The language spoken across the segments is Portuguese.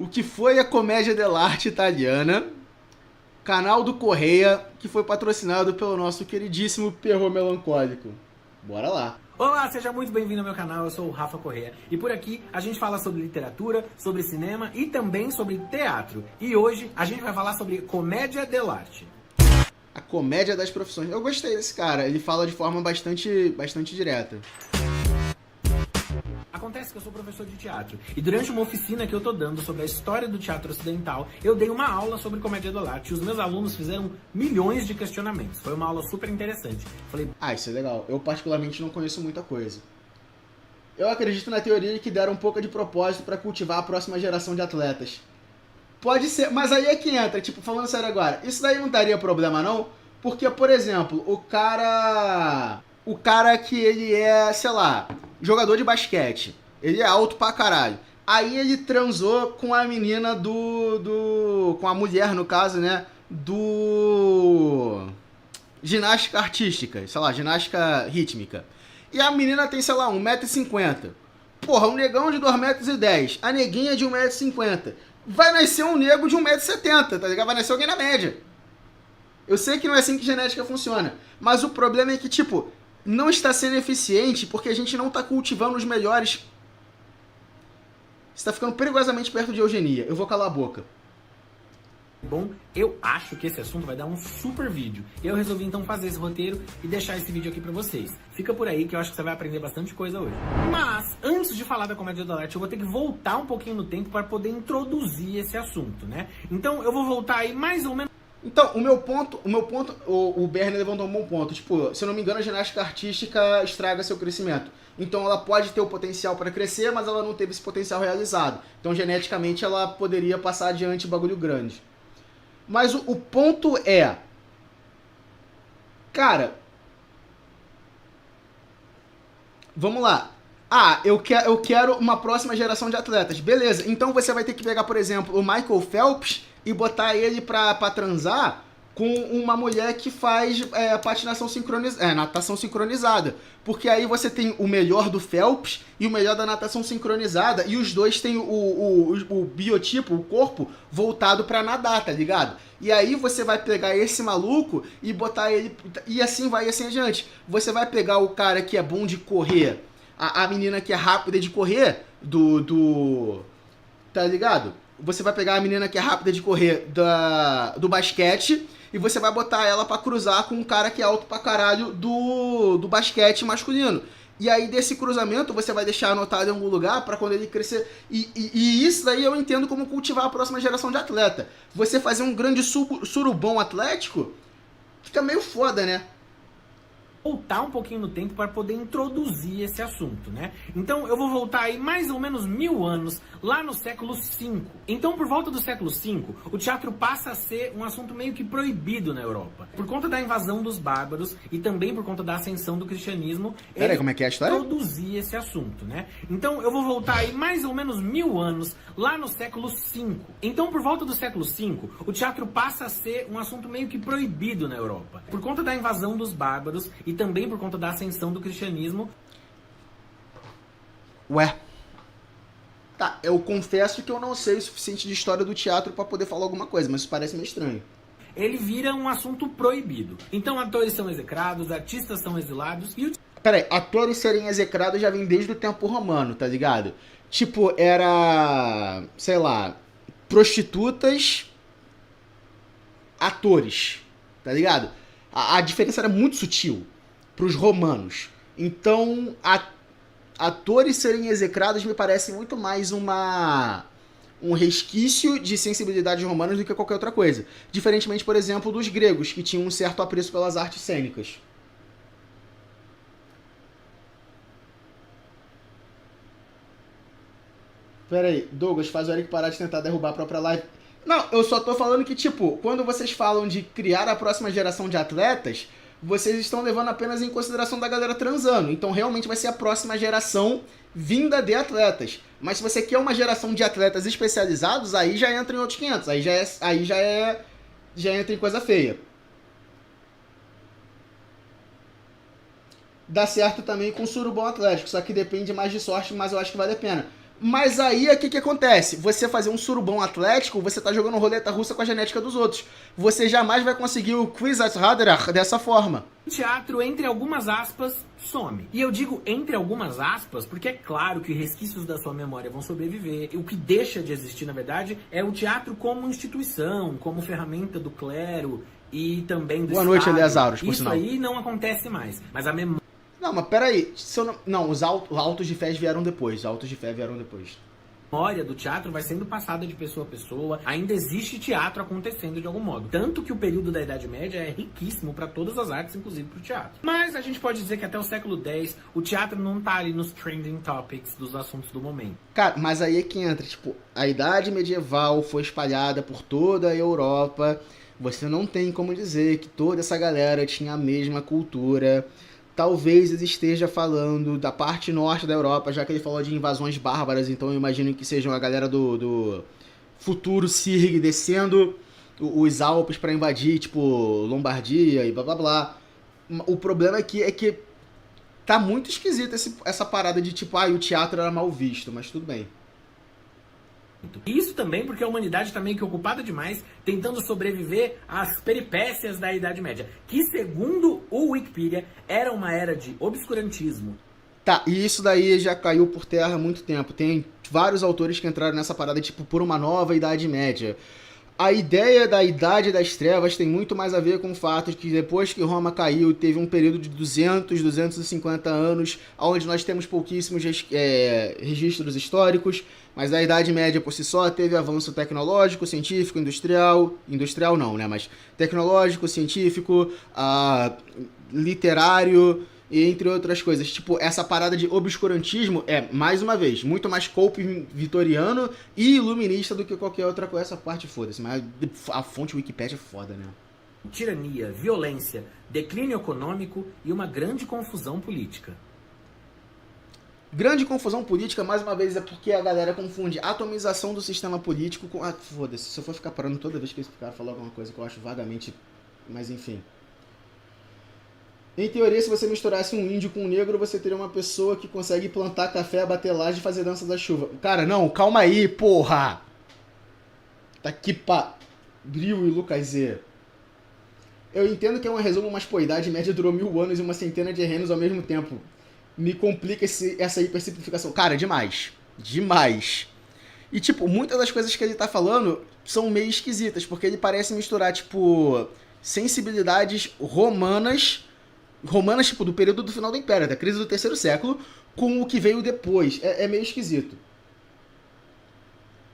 o que foi a comédia dell'arte italiana, canal do Correia, que foi patrocinado pelo nosso queridíssimo Perro Melancólico. Bora lá. Olá, seja muito bem-vindo ao meu canal, eu sou o Rafa Correia. E por aqui a gente fala sobre literatura, sobre cinema e também sobre teatro. E hoje a gente vai falar sobre comédia dell'arte. A comédia das profissões. Eu gostei desse cara, ele fala de forma bastante direta. Acontece que eu sou professor de teatro e durante uma oficina que eu tô dando sobre a história do teatro ocidental, eu dei uma aula sobre comédia dell'arte e os meus alunos fizeram milhões de questionamentos. Foi uma aula super interessante. Falei, isso é legal. Eu particularmente não conheço muita coisa. Eu acredito na teoria de que deram um pouco de propósito para cultivar a próxima geração de atletas. Pode ser, mas aí é que entra, tipo, falando sério agora, isso daí não daria problema não? Porque, por exemplo, o cara que ele é, sei lá, jogador de basquete, ele é alto pra caralho. Aí ele transou com a menina com a mulher, no caso, né, do ginástica artística, sei lá, ginástica rítmica. E a menina tem, sei lá, 1,50 m. Porra, um negão de 2,10 m, a neguinha de 1,50 m. Vai nascer um nego de 1,70 m, tá ligado? Vai nascer alguém na média. Eu sei que não é assim que genética funciona, mas o problema é que, tipo, não está sendo eficiente porque a gente não está cultivando os melhores. Você está ficando perigosamente perto de eugenia. Eu vou calar a boca. bom, eu acho que esse assunto vai dar um super vídeo. Eu resolvi então fazer esse roteiro e deixar esse vídeo aqui pra vocês. Fica por aí que eu acho que você vai aprender bastante coisa hoje. Mas, antes de falar da comédia dell'arte, eu vou ter que voltar um pouquinho no tempo para poder introduzir esse assunto, né? Então, eu vou voltar aí mais ou menos... Então, o Bernie levantou um bom ponto. Tipo, se eu não me engano, a ginástica artística estraga seu crescimento. Então ela pode ter o potencial para crescer, mas ela não teve esse potencial realizado. Então, geneticamente, ela poderia passar adiante bagulho grande. Mas o ponto é... Cara... Vamos lá. Eu quero uma próxima geração de atletas. Beleza, então você vai ter que pegar, por exemplo, o Michael Phelps e botar ele pra transar com uma mulher que faz natação sincronizada. Porque aí você tem o melhor do Phelps e o melhor da natação sincronizada, e os dois têm o biotipo, o corpo, voltado pra nadar, tá ligado? E aí você vai pegar esse maluco e botar ele... E assim vai, e assim adiante. Você vai pegar o cara que é bom de correr, a menina que é rápida de correr, tá ligado? Você vai pegar a menina que é rápida de correr do basquete e você vai botar ela pra cruzar com um cara que é alto pra caralho do basquete masculino. E aí desse cruzamento você vai deixar anotado em algum lugar pra quando ele crescer. E isso daí eu entendo como cultivar a próxima geração de atleta. Você fazer um grande surubom atlético fica meio foda, né? voltar um pouquinho no tempo para poder introduzir esse assunto, né? Então eu vou voltar aí mais ou menos 1000 anos, lá no século V. Então, por volta do século V, o teatro passa a ser um assunto meio que proibido na Europa. Por conta da invasão dos bárbaros e também por conta da ascensão do cristianismo, Peraí, como é que é a história? introduzir esse assunto, né? Então eu vou voltar aí mais ou menos 1000 anos, lá no século V. Então, por volta do século V, o teatro passa a ser um assunto meio que proibido na Europa. Por conta da invasão dos bárbaros e também por conta da ascensão do cristianismo. Ué. Tá, eu confesso que eu não sei o suficiente de história do teatro pra poder falar alguma coisa, mas isso parece meio estranho. Ele vira um assunto proibido. Então atores são execrados, artistas são exilados e o... Peraí, atores serem execrados já vem desde o tempo romano, tá ligado? Tipo, era... sei lá... prostitutas... atores, tá ligado? A diferença era muito sutil pros romanos. Então, atores serem execrados me parece muito mais um resquício de sensibilidades romanas do que qualquer outra coisa. Diferentemente, por exemplo, dos gregos, que tinham um certo apreço pelas artes cênicas. Pera aí, Douglas, faz o Eric parar de tentar derrubar a própria live. Não, eu só tô falando que, tipo, quando vocês falam de criar a próxima geração de atletas, vocês estão levando apenas em consideração da galera transando. Então, realmente vai ser a próxima geração vinda de atletas. Mas se você quer uma geração de atletas especializados, aí já entra em outros 500. Já entra em coisa feia. Dá certo também com o surubom atlético, só que depende mais de sorte, mas eu acho que vale a pena. Mas aí, o que acontece? Você fazer um surubão atlético, você tá jogando roleta russa com a genética dos outros. Você jamais vai conseguir o Quizatradar dessa forma. O teatro, entre algumas aspas, some. E eu digo entre algumas aspas, porque é claro que resquícios da sua memória vão sobreviver. O que deixa de existir, na verdade, é o teatro como instituição, como ferramenta do clero e também do Boa noite, Estado. Eleazaros, por Isso sinal. aí não acontece mais. Mas a memória... Não, mas peraí. Se eu não, os autos de fé vieram depois. Os autos de fé vieram depois. A memória do teatro vai sendo passada de pessoa a pessoa. Ainda existe teatro acontecendo de algum modo. Tanto que o período da Idade Média é riquíssimo para todas as artes, inclusive para o teatro. Mas a gente pode dizer que até o século X, o teatro não tá ali nos trending topics dos assuntos do momento. Cara, mas aí é que entra, tipo, a Idade Medieval foi espalhada por toda a Europa. Você não tem como dizer que toda essa galera tinha a mesma cultura. Talvez ele esteja falando da parte norte da Europa, já que ele falou de invasões bárbaras, então eu imagino que sejam a galera do futuro Sirg descendo os Alpes para invadir, tipo, Lombardia e blá blá blá. O problema aqui é que tá muito esquisita essa parada de tipo, o teatro era mal visto, mas tudo bem. Isso também porque a humanidade está meio que ocupada demais tentando sobreviver às peripécias da Idade Média, que segundo o Wikipedia era uma era de obscurantismo. Tá, e isso daí já caiu por terra há muito tempo. Tem vários autores que entraram nessa parada tipo por uma nova Idade Média. A ideia da Idade das Trevas tem muito mais a ver com o fato de que depois que Roma caiu, teve um período de 200, 250 anos, onde nós temos pouquíssimos registros históricos, mas a Idade Média por si só teve avanço tecnológico, científico, industrial não, né, mas tecnológico, científico, literário, e entre outras coisas. Tipo, essa parada de obscurantismo é, mais uma vez, muito mais cope vitoriano e iluminista do que qualquer outra coisa. Essa parte, foda-se, mas a fonte Wikipedia é foda, né? Tirania, violência, declínio econômico e uma grande confusão política. Grande confusão política, mais uma vez, é porque a galera confunde atomização do sistema político com... foda-se, se eu for ficar parando toda vez que esse cara falar alguma coisa que eu acho vagamente... Mas enfim... Em teoria, se você misturasse um índio com um negro, você teria uma pessoa que consegue plantar café, bater laje e fazer dança da chuva. Cara, não, calma aí, porra! Tá aqui pra... Bril e Lucas Z. Eu entendo que é um resumo, mas pô, a Idade Média durou 1000 anos e uma centena de reinos ao mesmo tempo. Me complica essa hipersimplificação. Cara, demais. Demais. E, tipo, muitas das coisas que ele tá falando são meio esquisitas, porque ele parece misturar, tipo, sensibilidades romanas, tipo, do período do final do Império, da crise do terceiro século, com o que veio depois. É meio esquisito.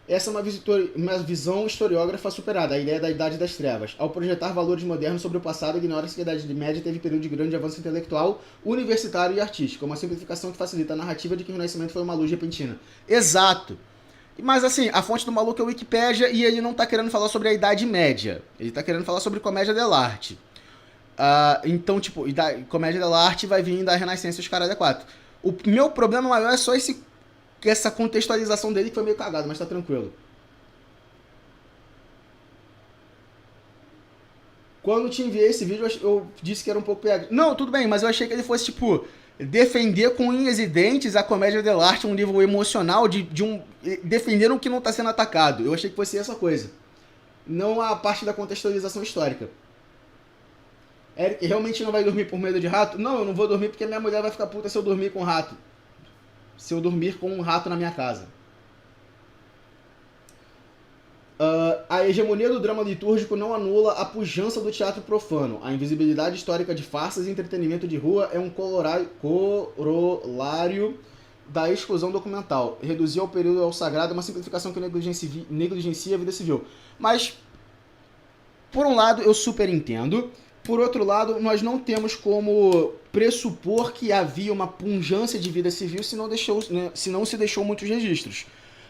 Essa é uma visão historiógrafa superada, a ideia da Idade das Trevas. Ao projetar valores modernos sobre o passado, ignora-se que a Idade Média teve período de grande avanço intelectual, universitário e artístico, uma simplificação que facilita a narrativa de que o Renascimento foi uma luz repentina. Exato! Mas assim, a fonte do maluco é o Wikipedia e ele não tá querendo falar sobre a Idade Média. Ele tá querendo falar sobre comédia dell'arte. Então, tipo, comédia dell'arte vai vir da Renascença e os caralho 4. O meu problema maior é só essa contextualização dele que foi meio cagado, mas tá tranquilo. Quando te enviei esse vídeo, eu disse que era um pouco piada. Não, tudo bem, mas eu achei que ele fosse, tipo, defender com unhas e dentes a comédia dell'arte, um nível emocional defender o que não tá sendo atacado. Eu achei que fosse essa coisa. Não a parte da contextualização histórica. Eric, realmente não vai dormir por medo de rato? Não, eu não vou dormir porque minha mulher vai ficar puta se eu dormir com rato. Se eu dormir com um rato na minha casa. A hegemonia do drama litúrgico não anula a pujança do teatro profano. A invisibilidade histórica de farsas e entretenimento de rua é um corolário da exclusão documental. Reduzir ao período ao sagrado é uma simplificação que negligencia a vida civil. Mas, por um lado, eu super entendo. Por outro lado, nós não temos como pressupor que havia uma punjância de vida civil se não se deixou muitos registros.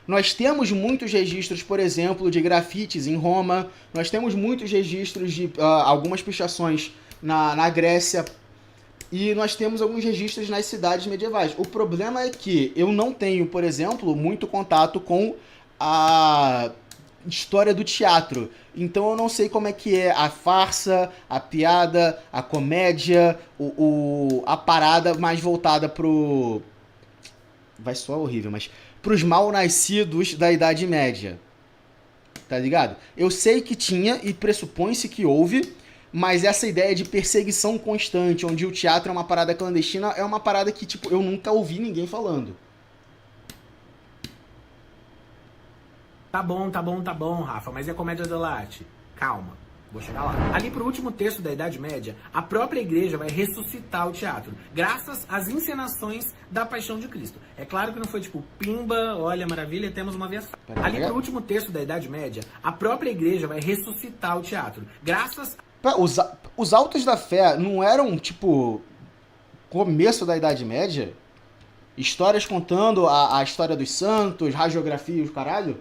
Nós temos muitos registros, por exemplo, de grafites em Roma, nós temos muitos registros de algumas pichações na Grécia, e nós temos alguns registros nas cidades medievais. O problema é que eu não tenho, por exemplo, muito contato com a história do teatro. Então eu não sei como é que é a farsa, a piada, a comédia, a parada mais voltada pro... Vai soar horrível, mas pros mal-nascidos da Idade Média. Tá ligado? Eu sei que tinha e pressupõe-se que houve, mas essa ideia de perseguição constante, onde o teatro é uma parada clandestina, é uma parada que, tipo, eu nunca ouvi ninguém falando. Tá bom, Rafa, mas e a comédia dell'arte? Calma, vou chegar lá. Ali pro último terço da Idade Média, a própria igreja vai ressuscitar o teatro, graças às encenações da Paixão de Cristo. É claro que não foi tipo, pimba, olha, maravilha, temos uma via sacra. Ali pro último terço da Idade Média, a própria igreja vai ressuscitar o teatro, graças... Os autos da fé não eram, tipo, começo da Idade Média? Histórias contando a história dos santos, radiografia e os caralho?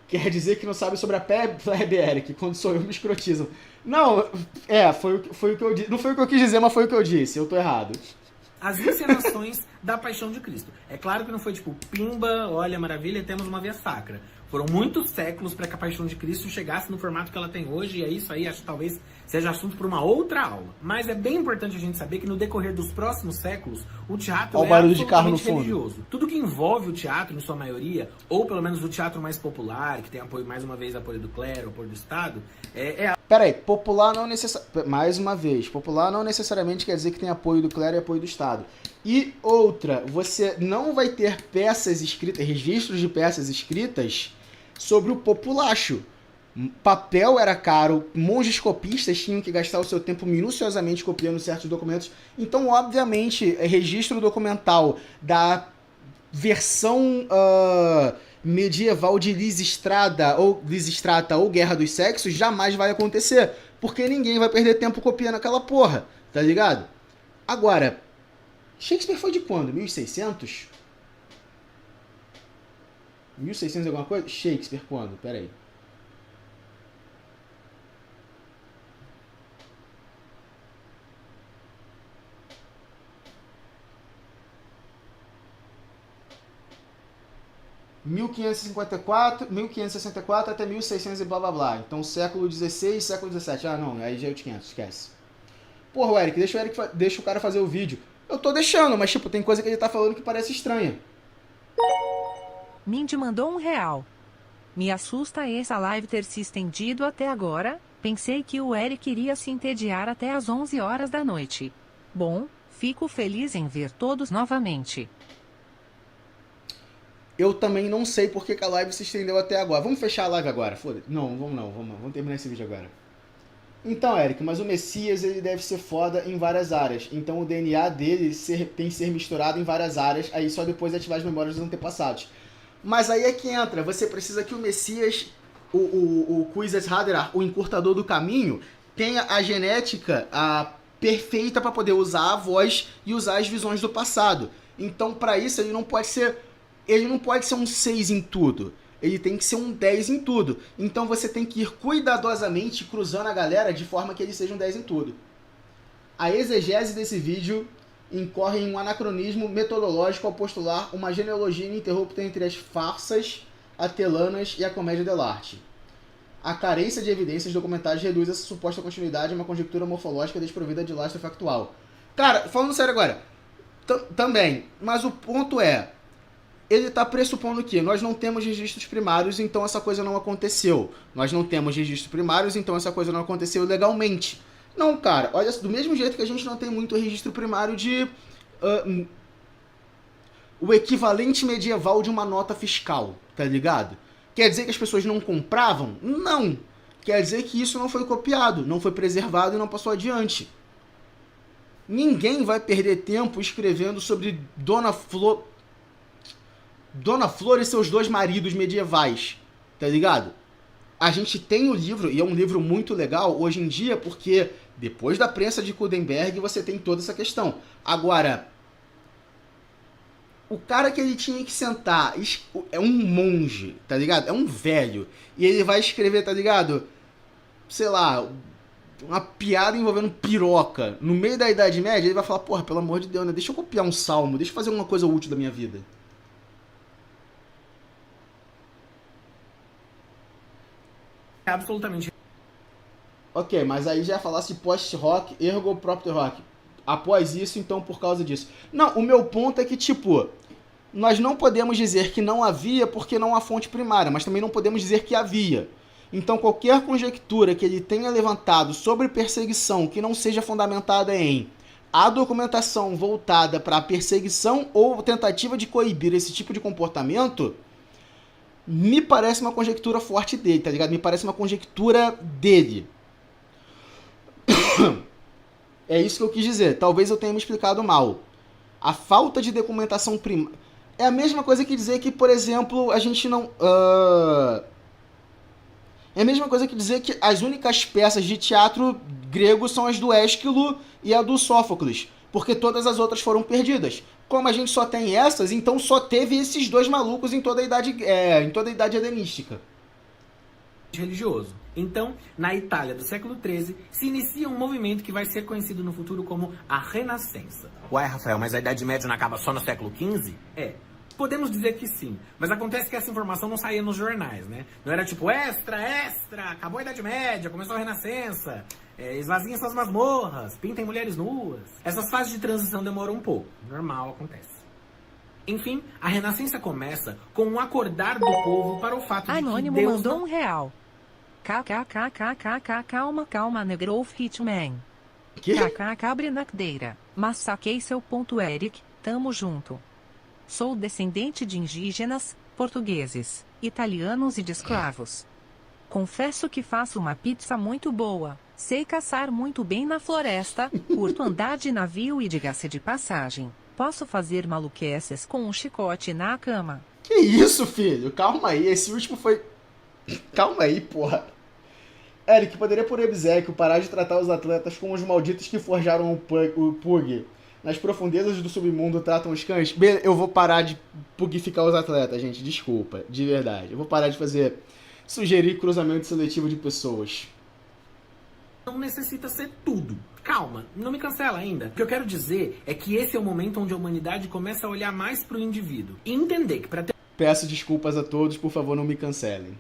Quer dizer que não sabe sobre a plebe, Eric, quando sou eu me escrotizam. Não, foi o que eu disse. Não foi o que eu quis dizer, mas foi o que eu disse. Eu tô errado. As encenações da Paixão de Cristo. É claro que não foi tipo, pimba, olha, maravilha, temos uma via sacra. Foram muitos séculos para que a Paixão de Cristo chegasse no formato que ela tem hoje, e é isso aí, acho que talvez seja assunto para uma outra aula. Mas é bem importante a gente saber que no decorrer dos próximos séculos, o teatro é absolutamente religioso. Tudo que envolve o teatro, em sua maioria, ou pelo menos o teatro mais popular, que tem apoio, mais uma vez, apoio do clero, apoio do Estado, Peraí, popular não necessariamente... Mais uma vez, popular não necessariamente quer dizer que tem apoio do clero e apoio do Estado. E outra, você não vai ter peças escritas, registros de peças escritas sobre o populacho. Papel era caro, monges copistas tinham que gastar o seu tempo minuciosamente copiando certos documentos. Então, obviamente, registro documental da versão medieval de Lisistrata ou Guerra dos Sexos jamais vai acontecer, porque ninguém vai perder tempo copiando aquela porra, tá ligado? Agora, Shakespeare foi de quando? 1600? 1600 alguma coisa? Shakespeare quando? Pera aí. ...1564 até 1600 e blá blá blá. Então século XVI, século XVII. Ah não, aí já é o 500, esquece. Porra, Eric, deixa o cara fazer o vídeo. Eu tô deixando, mas tipo, tem coisa que ele tá falando que parece estranha. Mindy mandou R$1. Me assusta essa live ter se estendido até agora. Pensei que o Eric iria se entediar até às 11 horas da noite. Bom, fico feliz em ver todos novamente. Eu também não sei porque que a live se estendeu até agora. Vamos fechar a live agora, foda-se. Não, vamos terminar esse vídeo agora. Então, Eric, mas o Messias ele deve ser foda em várias áreas. Então o DNA dele tem que ser misturado em várias áreas, aí só depois ativar as memórias dos antepassados. Mas aí é que entra, você precisa que o Messias, o Kwisatz Haderach, o encurtador do caminho, tenha a genética perfeita para poder usar a voz e usar as visões do passado. Então, para isso, ele não pode ser um 6 em tudo. Ele tem que ser um 10 em tudo. Então você tem que ir cuidadosamente cruzando a galera de forma que ele seja um 10 em tudo. A exegese desse vídeo incorre em um anacronismo metodológico ao postular uma genealogia ininterrupta entre as farsas atelanas e a comédia dell'arte. A carência de evidências documentais reduz essa suposta continuidade a uma conjectura morfológica desprovida de lastro factual. Cara, falando sério agora, também, mas o ponto é, ele está pressupondo que nós não temos registros primários, então essa coisa não aconteceu. Nós não temos registros primários, então essa coisa não aconteceu legalmente. Não, cara, olha, do mesmo jeito que a gente não tem muito registro primário de... o equivalente medieval de uma nota fiscal, tá ligado? Quer dizer que as pessoas não compravam? Não! Quer dizer que isso não foi copiado, não foi preservado e não passou adiante. Ninguém vai perder tempo escrevendo sobre Dona Flor e seus 2 maridos medievais, tá ligado? A gente tem o livro, e é um livro muito legal hoje em dia, porque depois da prensa de Gutenberg você tem toda essa questão. Agora, o cara que ele tinha que sentar é um monge, tá ligado? É um velho. E ele vai escrever, tá ligado? Sei lá, uma piada envolvendo piroca. No meio da Idade Média, ele vai falar, porra, pelo amor de Deus, né? Deixa eu copiar um salmo, deixa eu fazer alguma coisa útil da minha vida. Absolutamente. Ok, mas aí já falasse post-rock, ergo propter rock. após isso, então por causa disso. Não, o meu ponto é que, tipo, nós não podemos dizer que não havia porque não há fonte primária, mas também não podemos dizer que havia. Então qualquer conjectura que ele tenha levantado sobre perseguição que não seja fundamentada em a documentação voltada para a perseguição ou tentativa de coibir esse tipo de comportamento, me parece uma conjectura forte dele, tá ligado? Me parece uma conjectura dele. É isso que eu quis dizer. Talvez eu tenha me explicado mal. A falta de documentação primária... É a mesma coisa que dizer que, por exemplo, a gente não... É a mesma coisa que dizer que as únicas peças de teatro grego são as do Ésquilo e a do Sófocles, porque todas as outras foram perdidas. Como a gente só tem essas, então só teve esses dois malucos em toda a idade helenística. Religioso. Então, na Itália do século XIII, se inicia um movimento que vai ser conhecido no futuro como a Renascença. Ué, Rafael, mas a Idade Média não acaba só no século XV? Podemos dizer que sim, mas acontece que essa informação não saía nos jornais, né? Não era tipo, extra, acabou a Idade Média, começou a Renascença, esvaziem suas masmorras, pintem mulheres nuas. Essas fases de transição demoram um pouco, normal, acontece. Enfim, a Renascença começa com um acordar do povo para o fato de Anônimo que Deus mandou não... R$1. KKKKKK, calma, Negrolf Hitman. Que? KKK Brinacdeira. Mas saquei seu ponto, Eric, tamo junto. Sou descendente de indígenas, portugueses, italianos e de escravos. Confesso que faço uma pizza muito boa, sei caçar muito bem na floresta, curto andar de navio e diga-se de passagem, posso fazer maluqueces com um chicote na cama. Que isso, filho? Calma aí, esse último foi... Calma aí, porra. Eric, poderia por obséquio parar de tratar os atletas como os malditos que forjaram o Pug. Nas profundezas do submundo tratam os cães. Eu vou parar de pugificar os atletas, gente. Desculpa, de verdade. Eu vou parar de sugerir cruzamento seletivo de pessoas. Não necessita ser tudo. Calma, não me cancela ainda. O que eu quero dizer é que esse é o momento onde a humanidade começa a olhar mais pro indivíduo. E entender que para ter Peço desculpas a todos, por favor, não me cancelem.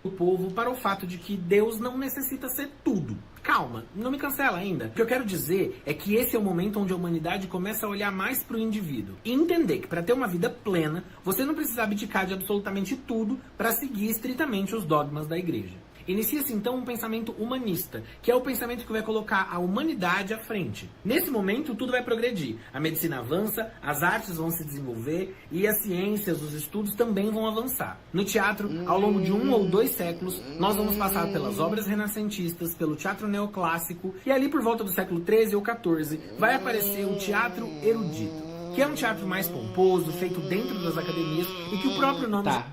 o povo para o fato de que Deus não necessita ser tudo. Calma, não me cancela ainda. O que eu quero dizer é que esse é o momento onde a humanidade começa a olhar mais pro indivíduo. E entender que para ter uma vida plena, você não precisa abdicar de absolutamente tudo para seguir estritamente os dogmas da igreja. Inicia-se então um pensamento humanista, que é o pensamento que vai colocar a humanidade à frente. Nesse momento, tudo vai progredir. A medicina avança, as artes vão se desenvolver e as ciências, os estudos também vão avançar. No teatro, ao longo de 1 ou 2 séculos, nós vamos passar pelas obras renascentistas, pelo teatro neoclássico e ali por volta do século XIII ou XIV vai aparecer o teatro erudito, que é um teatro mais pomposo, feito dentro das academias e que o próprio nome... Tá.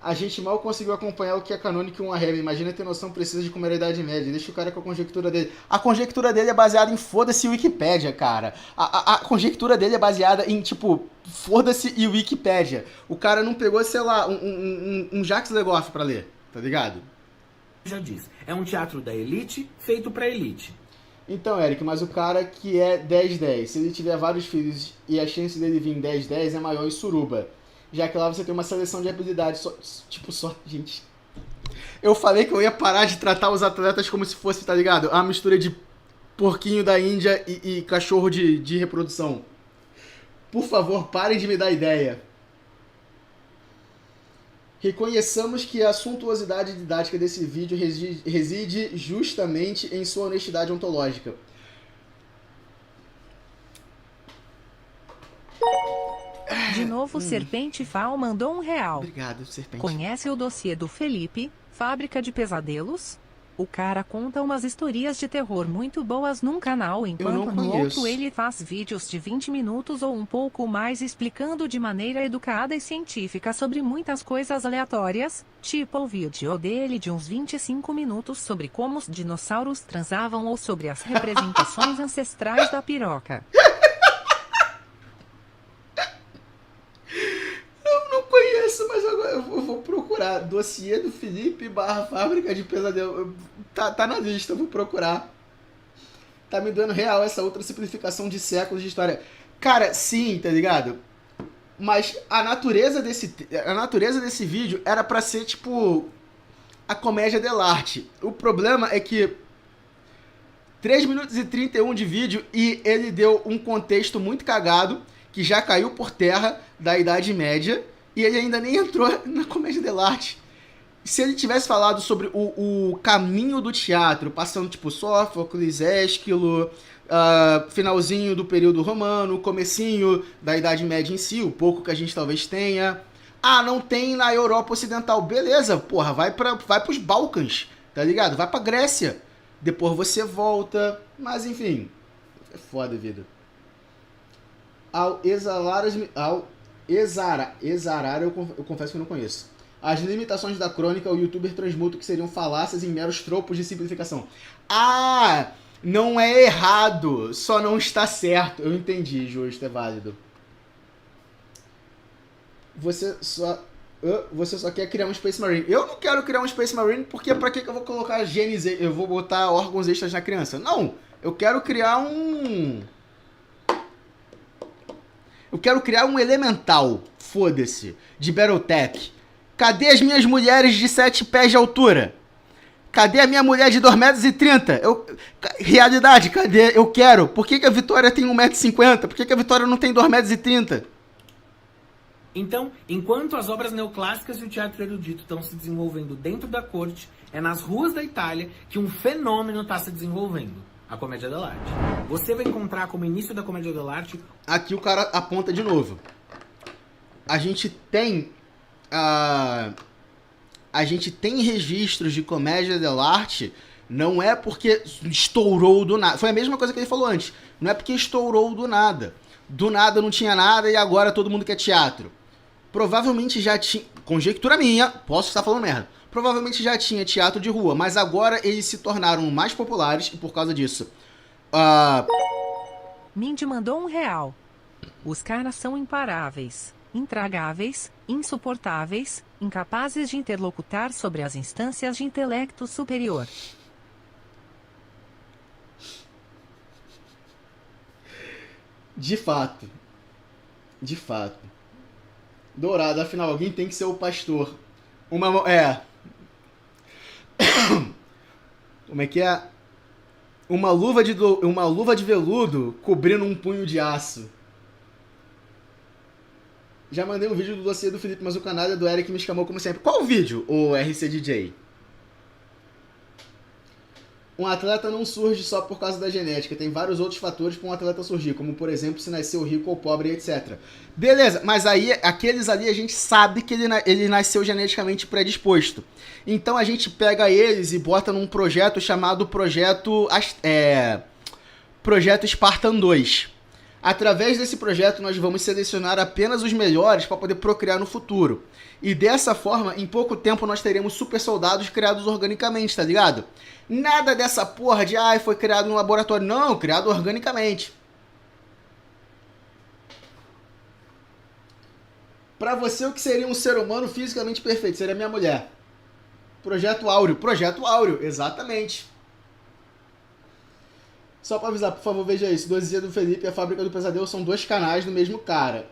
A gente mal conseguiu acompanhar o que é canônico e um arreba. Imagina ter noção precisa de como era a Idade Média. Deixa o cara com a conjectura dele. A conjectura dele é baseada em foda-se Wikipédia, cara. A conjectura dele é baseada em, tipo, foda-se e Wikipédia. O cara não pegou, sei lá, um Jacques Legoff pra ler, tá ligado? Já disse, é um teatro da elite, feito pra elite. Então, Eric, mas o cara que é 10-10, se ele tiver vários filhos e a chance dele vir 10-10 é maior em suruba. Já que lá você tem uma seleção de habilidades. Gente. Eu falei que eu ia parar de tratar os atletas como se fosse, tá ligado? A mistura de porquinho da Índia e cachorro de reprodução. Por favor, parem de me dar ideia. Reconheçamos que a suntuosidade didática desse vídeo reside justamente em sua honestidade ontológica. De novo, Serpente Fal mandou R$1. Obrigado, Serpente. Conhece o dossiê do Felipe, Fábrica de Pesadelos? O cara conta umas historias de terror muito boas num canal, enquanto no outro ele faz vídeos de 20 minutos ou um pouco mais explicando de maneira educada e científica sobre muitas coisas aleatórias, tipo o vídeo dele de uns 25 minutos sobre como os dinossauros transavam ou sobre as representações ancestrais da piroca. Mas agora eu vou procurar. Dossiê do Felipe / Fábrica de Pesadelo. Tá na lista, eu vou procurar. Tá me dando real essa outra simplificação de séculos de história. Cara, sim, tá ligado? Mas a natureza desse vídeo era pra ser, tipo, a comédia dell'arte. O problema é que 3 minutos e 31 de vídeo e ele deu um contexto muito cagado que já caiu por terra da Idade Média e ele ainda nem entrou na comédia dell'arte. Se ele tivesse falado sobre o caminho do teatro, passando tipo Sófocles, Ésquilo, finalzinho do período romano, comecinho da Idade Média em si, o pouco que a gente talvez tenha. Ah, não tem na Europa Ocidental. Beleza, porra, vai pros Balcãs, tá ligado? Vai pra Grécia. Depois você volta. Mas enfim, é foda a vida. Ao exarar, eu confesso que eu não conheço. As limitações da crônica, o youtuber transmuta que seriam falácias em meros tropos de simplificação. Ah, não é errado, só não está certo. Eu entendi, justo, é válido. Você só quer criar um Space Marine. Eu não quero criar um Space Marine porque pra que eu vou colocar genes, eu vou botar órgãos extras na criança? Não, eu quero criar um... Eu quero criar um elemental, foda-se, de Battletech. Cadê as minhas mulheres de 7 pés de altura? Cadê a minha mulher de 2,30 m? Realidade, cadê? Eu quero. Por que a Vitória tem 1,50 m? Por que a Vitória não tem 2,30 m? Então, enquanto as obras neoclássicas e o teatro erudito estão se desenvolvendo dentro da corte, é nas ruas da Itália que um fenômeno está se desenvolvendo. A comédia dell'arte. Você vai encontrar como início da comédia dell'arte... Aqui o cara aponta de novo. A gente tem registros de comédia dell'arte, não é porque estourou do nada. Foi a mesma coisa que ele falou antes. Não é porque estourou do nada. Do nada não tinha nada e agora todo mundo quer teatro. Provavelmente já tinha... Conjectura minha, posso estar falando merda. Provavelmente já tinha teatro de rua, mas agora eles se tornaram mais populares e por causa disso... Mindy mandou R$1. Os caras são imparáveis, intragáveis, insuportáveis, incapazes de interlocutar sobre as instâncias de intelecto superior. De fato. De fato. Dourado, afinal, alguém tem que ser o pastor. Como é que é? Uma luva de veludo cobrindo um punho de aço. Já mandei um vídeo do dossiê do Felipe, mas o canal é do Eric me escamou como sempre. Qual o vídeo, o RCDJ? Um atleta não surge só por causa da genética. Tem vários outros fatores para um atleta surgir, como, por exemplo, se nasceu rico ou pobre, etc. Beleza, mas aí, aqueles ali, a gente sabe que ele nasceu geneticamente predisposto. Então, a gente pega eles e bota num projeto chamado Projeto Spartan 2. Através desse projeto, nós vamos selecionar apenas os melhores para poder procriar no futuro. E dessa forma, em pouco tempo, nós teremos super soldados criados organicamente, tá ligado? Nada dessa porra de, foi criado no laboratório. Não, criado organicamente. Pra você, o que seria um ser humano fisicamente perfeito? Seria minha mulher. Projeto Áureo. Projeto Áureo, exatamente. Só pra avisar, por favor, veja isso. Dossiê do Felipe e a Fábrica do Pesadelo são 2 canais do mesmo cara.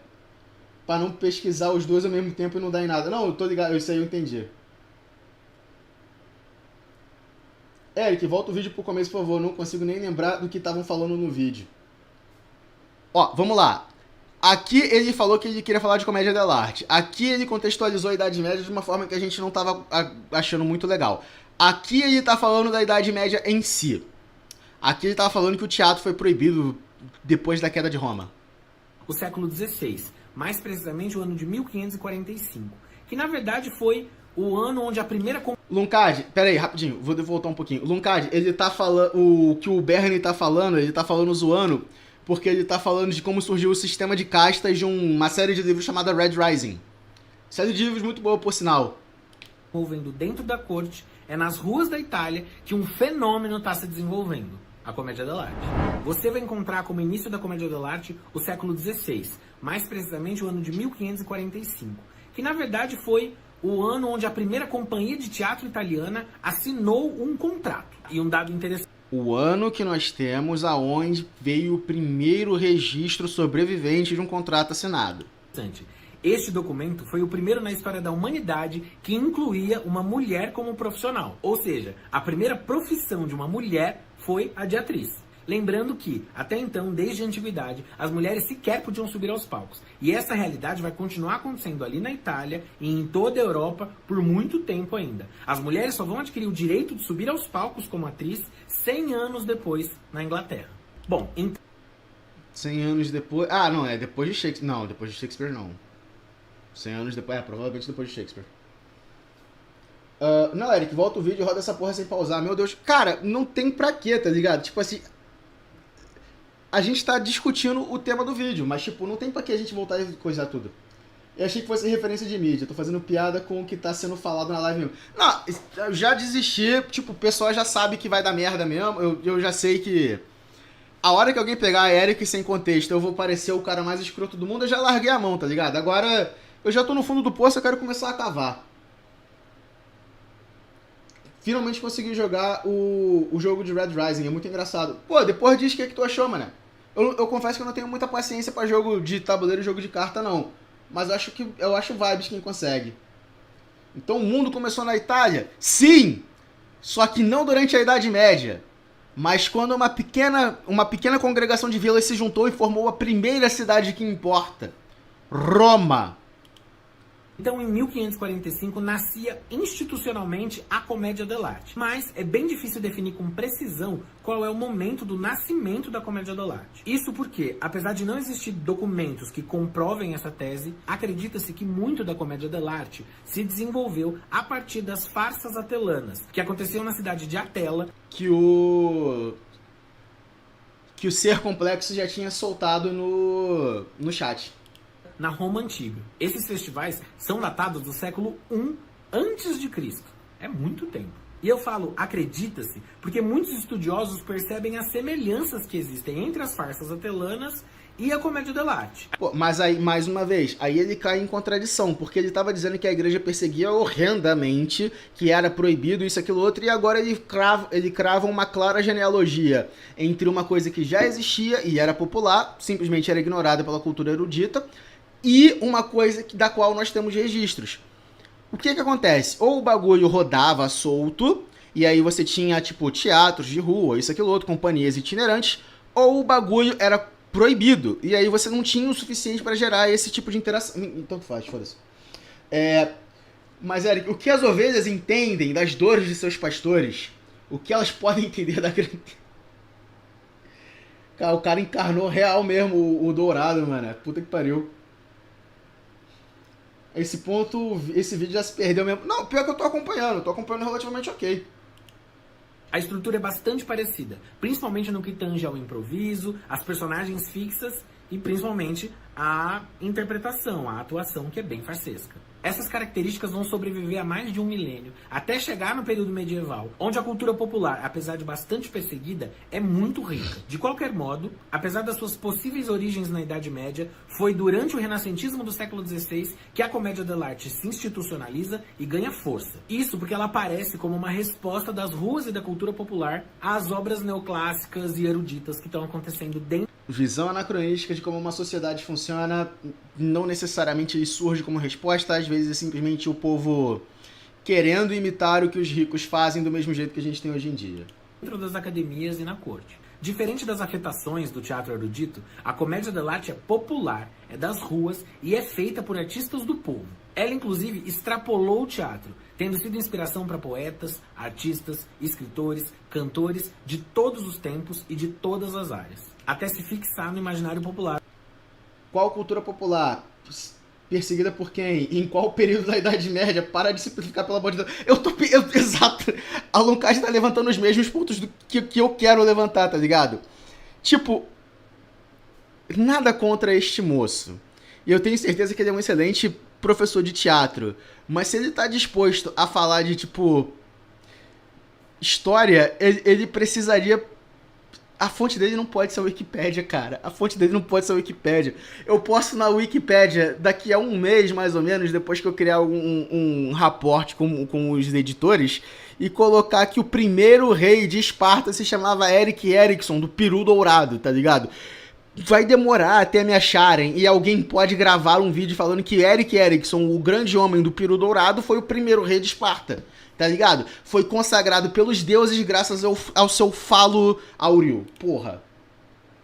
Pra não pesquisar os 2 ao mesmo tempo e não dar em nada. Não, eu tô ligado, isso aí eu entendi. Eric, volta o vídeo pro começo, por favor. Não consigo nem lembrar do que estavam falando no vídeo. Ó, vamos lá. Aqui ele falou que ele queria falar de comédia dell'arte. Aqui ele contextualizou a Idade Média de uma forma que a gente não tava achando muito legal. Aqui ele tá falando da Idade Média em si. Aqui ele tava falando que o teatro foi proibido depois da queda de Roma. O século XVI, mais precisamente o ano de 1545, que na verdade foi o ano onde a primeira... Luncard, pera aí, rapidinho, vou voltar um pouquinho. Luncard, ele tá falando, o que o Bernie tá falando, ele tá falando zoando, porque ele tá falando de como surgiu o sistema de castas de uma série de livros chamada Red Rising. Série de livros muito boa, por sinal. Desenvolvendo dentro da corte, é nas ruas da Itália que um fenômeno está se desenvolvendo. A comédia dell'arte. Você vai encontrar como início da comédia dell'arte o século XVI, mais precisamente o ano de 1545, que na verdade foi o ano onde a primeira companhia de teatro italiana assinou um contrato. E um dado interessante. O ano que nós temos aonde veio o primeiro registro sobrevivente de um contrato assinado. Este documento foi o primeiro na história da humanidade que incluía uma mulher como profissional. Ou seja, a primeira profissão de uma mulher foi a de atriz. Lembrando que, até então, desde a antiguidade, as mulheres sequer podiam subir aos palcos. E essa realidade vai continuar acontecendo ali na Itália e em toda a Europa por muito tempo ainda. As mulheres só vão adquirir o direito de subir aos palcos como atriz 100 anos depois na Inglaterra. Bom, então... 100 anos depois... Ah, não, é depois de Shakespeare. Não, depois de Shakespeare não. 100 anos depois... É, provavelmente depois de Shakespeare. Não, Eric, volta o vídeo e roda essa porra sem pausar. Meu Deus. Cara, não tem pra quê, tá ligado? Tipo assim... A gente tá discutindo o tema do vídeo, mas, tipo, não tem pra que a gente voltar e coisar tudo. Eu achei que fosse referência de mídia. Tô fazendo piada com o que tá sendo falado na live mesmo. Não, eu já desisti. Tipo, o pessoal já sabe que vai dar merda mesmo. Eu já sei que... A hora que alguém pegar a Eric sem contexto, eu vou parecer o cara mais escroto do mundo, eu já larguei a mão, tá ligado? Agora, eu já tô no fundo do poço, eu quero começar a cavar. Finalmente consegui jogar o jogo de Red Rising, é muito engraçado. Pô, depois disso, o que tu achou, mano? Eu confesso que eu não tenho muita paciência pra jogo de tabuleiro e jogo de carta, não. Mas eu acho vibes quem consegue. Então o mundo começou na Itália? Sim! Só que não durante a Idade Média. Mas quando uma pequena congregação de vilas se juntou e formou a primeira cidade que importa. Roma. Então, em 1545, nascia institucionalmente a Commedia dell'arte. Mas é bem difícil definir com precisão qual é o momento do nascimento da Commedia dell'arte. Isso porque, apesar de não existir documentos que comprovem essa tese, acredita-se que muito da Commedia dell'arte se desenvolveu a partir das farsas atelanas, que aconteciam na cidade de Atela. Que o ser complexo já tinha soltado no chat. Na Roma Antiga. Esses festivais são datados do século I a.C. É muito tempo. E eu falo acredita-se porque muitos estudiosos percebem as semelhanças que existem entre as farsas atelanas e a Commedia dell'arte. Pô, mas aí, mais uma vez, aí ele cai em contradição, porque ele estava dizendo que a igreja perseguia horrendamente, que era proibido isso, aquilo, outro, e agora ele crava uma clara genealogia entre uma coisa que já existia e era popular, simplesmente era ignorada pela cultura erudita, e uma coisa da qual nós temos registros. O que acontece? Ou o bagulho rodava solto, e aí você tinha, tipo, teatros de rua, isso, aquilo, outro, companhias itinerantes, ou o bagulho era proibido, e aí você não tinha o suficiente para gerar esse tipo de interação. Então faz, foda-se. Mas, Eric, o que as ovelhas entendem das dores de seus pastores, o que elas podem entender da grande... Cara, o cara encarnou real mesmo o dourado, mano. Puta que pariu. Esse ponto, esse vídeo já se perdeu mesmo. Não, pior que eu tô acompanhando relativamente ok. A estrutura é bastante parecida, principalmente no que tange ao improviso, as personagens fixas e principalmente a interpretação, a atuação, que é bem farsesca. Essas características vão sobreviver a mais de um milênio, até chegar no período medieval, onde a cultura popular, apesar de bastante perseguida, é muito rica. De qualquer modo, apesar das suas possíveis origens na Idade Média, foi durante o renascentismo do século XVI que a Commedia dell'arte se institucionaliza e ganha força. Isso porque ela aparece como uma resposta das ruas e da cultura popular às obras neoclássicas e eruditas que estão acontecendo dentro. Visão anacronística de como uma sociedade funciona, não necessariamente ele surge como resposta, às vezes é simplesmente o povo querendo imitar o que os ricos fazem do mesmo jeito que a gente tem hoje em dia. Dentro das academias e na corte. Diferente das afetações do teatro erudito, a Commedia dell'arte é popular, é das ruas e é feita por artistas do povo. Ela, inclusive, extrapolou o teatro, tendo sido inspiração para poetas, artistas, escritores, cantores de todos os tempos e de todas as áreas, até se fixar no imaginário popular. Qual cultura popular? Perseguida por quem? Em qual período da Idade Média? Para de simplificar, pelo amor de Deus. Exato. A Lucas tá levantando os mesmos pontos que eu quero levantar, tá ligado? Tipo, nada contra este moço. E eu tenho certeza que ele é um excelente professor de teatro. Mas se ele tá disposto a falar de, tipo, história, ele precisaria... A fonte dele não pode ser a Wikipédia, cara. A fonte dele não pode ser a Wikipédia. Eu posso na Wikipédia, daqui a um mês, mais ou menos, depois que eu criar um rapport com os editores, e colocar que o primeiro rei de Esparta se chamava Eric Erickson, do Peru Dourado, tá ligado? vai demorar até me acharem e alguém pode gravar um vídeo falando que Eric Erickson, o grande homem do Piro Dourado, foi o primeiro rei de Esparta, tá ligado? Foi consagrado pelos deuses graças ao seu falo áureo, porra.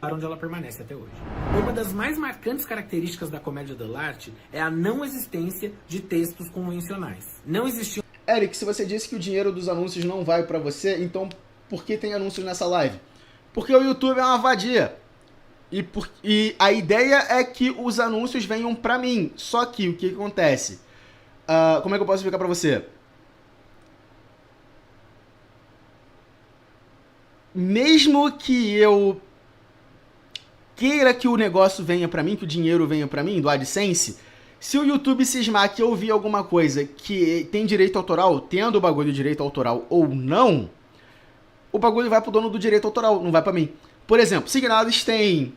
Onde ela permanece até hoje. Uma das mais marcantes características da comédia dell'arte é a não existência de textos convencionais. Não existiu... Eric, se você disse que o dinheiro dos anúncios não vai pra você, então por que tem anúncios nessa live? Porque o YouTube é uma vadia. E a ideia é que os anúncios venham pra mim. Só que o que acontece? Como é que eu posso explicar pra você? Mesmo que eu queira que o negócio venha pra mim, que o dinheiro venha pra mim, do AdSense, se o YouTube cismar que eu vi alguma coisa que tem direito autoral, tendo o bagulho de direito autoral ou não, o bagulho vai pro dono do direito autoral, não vai pra mim. Por exemplo, Signados tem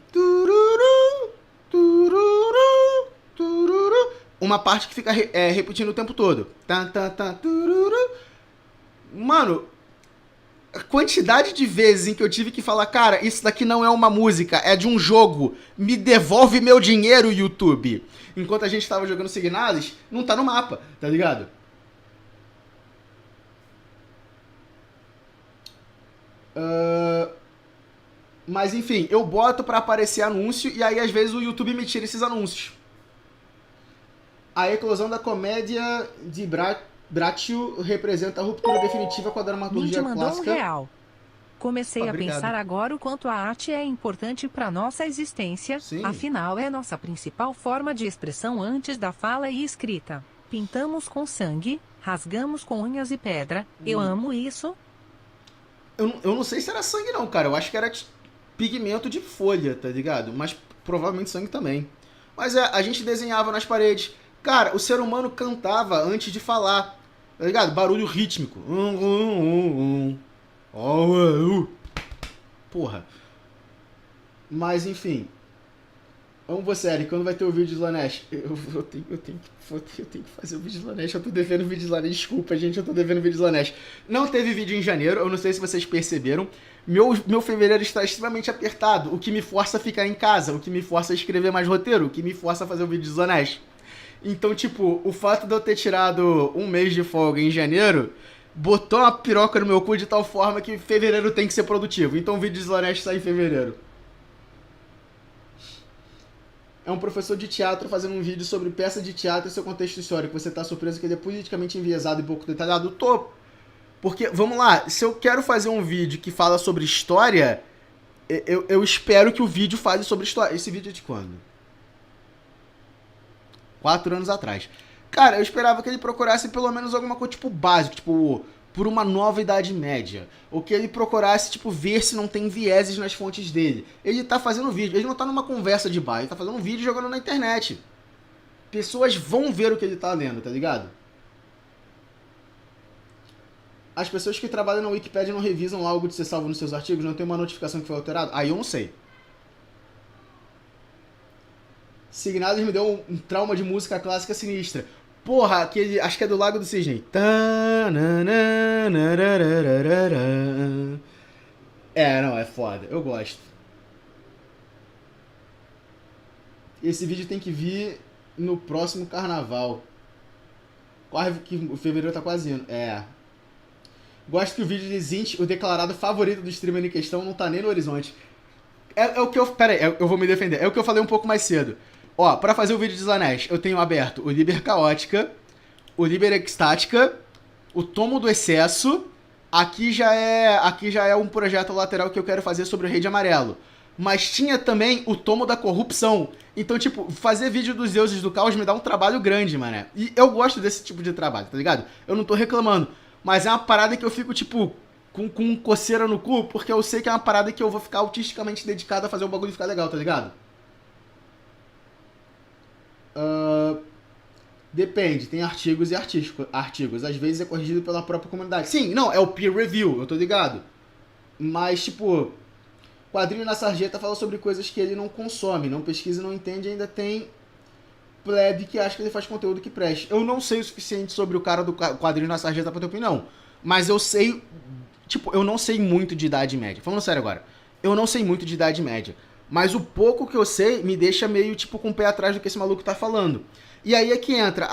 uma parte que fica repetindo o tempo todo. Mano, a quantidade de vezes em que eu tive que falar, cara, isso daqui não é uma música, é de um jogo, me devolve meu dinheiro, YouTube. Enquanto a gente tava jogando Signados, não tá no mapa, tá ligado? Mas enfim, eu boto pra aparecer anúncio e aí às vezes o YouTube me tira esses anúncios. A eclosão da comédia de Bracho representa a ruptura definitiva com a dramaturgia Mídia mandou clássica. R$1. Comecei a pensar agora o quanto a arte é importante para nossa existência, Sim. Afinal é nossa principal forma de expressão antes da fala e escrita. Pintamos com sangue, rasgamos com unhas e pedra, eu amo isso. Eu não sei se era sangue não, cara, eu acho que era pigmento de folha, tá ligado? Mas provavelmente sangue também. Mas a gente desenhava nas paredes. Cara, o ser humano cantava antes de falar, tá ligado? Barulho rítmico. Porra. Mas enfim. Vamos você, Eric, quando vai ter o vídeo de Slanesh? Eu tenho que fazer o vídeo de Slanesh. Eu tô devendo o vídeo de Slanesh. Desculpa, gente, eu tô devendo o vídeo de Slanesh. Não teve vídeo em janeiro, eu não sei se vocês perceberam. Meu fevereiro está extremamente apertado, o que me força a ficar em casa, o que me força a escrever mais roteiro, o que me força a fazer o vídeo de Slanesh. Então, tipo, o fato de eu ter tirado um mês de folga em janeiro botou uma piroca no meu cu de tal forma que fevereiro tem que ser produtivo. Então o vídeo de Slanesh sai em fevereiro. É um professor de teatro fazendo um vídeo sobre peça de teatro e seu contexto histórico. Você tá surpreso que ele é politicamente enviesado e pouco detalhado? Tô. Porque, vamos lá, se eu quero fazer um vídeo que fala sobre história, eu espero que o vídeo fale sobre história. Esse vídeo é de quando? 4 anos atrás. Cara, eu esperava que ele procurasse pelo menos alguma coisa, tipo, básico, tipo, por uma nova Idade Média. Ou que ele procurasse, tipo, ver se não tem vieses nas fontes dele. Ele tá fazendo vídeo, ele não tá numa conversa de bar, ele tá fazendo um vídeo jogando na internet. Pessoas vão ver o que ele tá lendo, tá ligado? As pessoas que trabalham na Wikipedia não revisam algo de ser salvo nos seus artigos, não tem uma notificação que foi alterado? Aí eu não sei. Signados me deu um trauma de música clássica sinistra. Porra, aquele, acho que é do Lago do Cisne. É, não, é foda. Eu gosto. Esse vídeo tem que vir no próximo carnaval. Quase que o fevereiro tá quase indo. É. Gosto que o vídeo de Zint, o declarado favorito do streamer em questão, não tá nem no horizonte. É o que eu... Pera aí, eu vou me defender. É o que eu falei um pouco mais cedo. Ó, pra fazer o vídeo de Slanesh, eu tenho aberto o Liber Caótica, o Liber Extática, o Tomo do Excesso. Aqui já é um projeto lateral que eu quero fazer sobre o Rei de Amarelo. Mas tinha também o Tomo da Corrupção. Então, tipo, fazer vídeo dos deuses do caos me dá um trabalho grande, mané. E eu gosto desse tipo de trabalho, tá ligado? Eu não tô reclamando. Mas é uma parada que eu fico, tipo, com coceira no cu, porque eu sei que é uma parada que eu vou ficar autisticamente dedicado a fazer o bagulho ficar legal, tá ligado? Depende, tem artigos e artigos. Às vezes é corrigido pela própria comunidade. Sim, não, é o peer review, eu tô ligado. Mas, tipo, Quadrinho na Sarjeta fala sobre coisas que ele não consome, não pesquisa, não entende, ainda tem plebe que acha que ele faz conteúdo que preste. Eu não sei o suficiente sobre o cara do Quadrinho na Sarjeta pra ter opinião. Mas eu sei, tipo, eu não sei muito de Idade Média. Falando sério agora, eu não sei muito de Idade Média. Mas o pouco que eu sei me deixa meio, tipo, com o pé atrás do que esse maluco tá falando. E aí é que entra,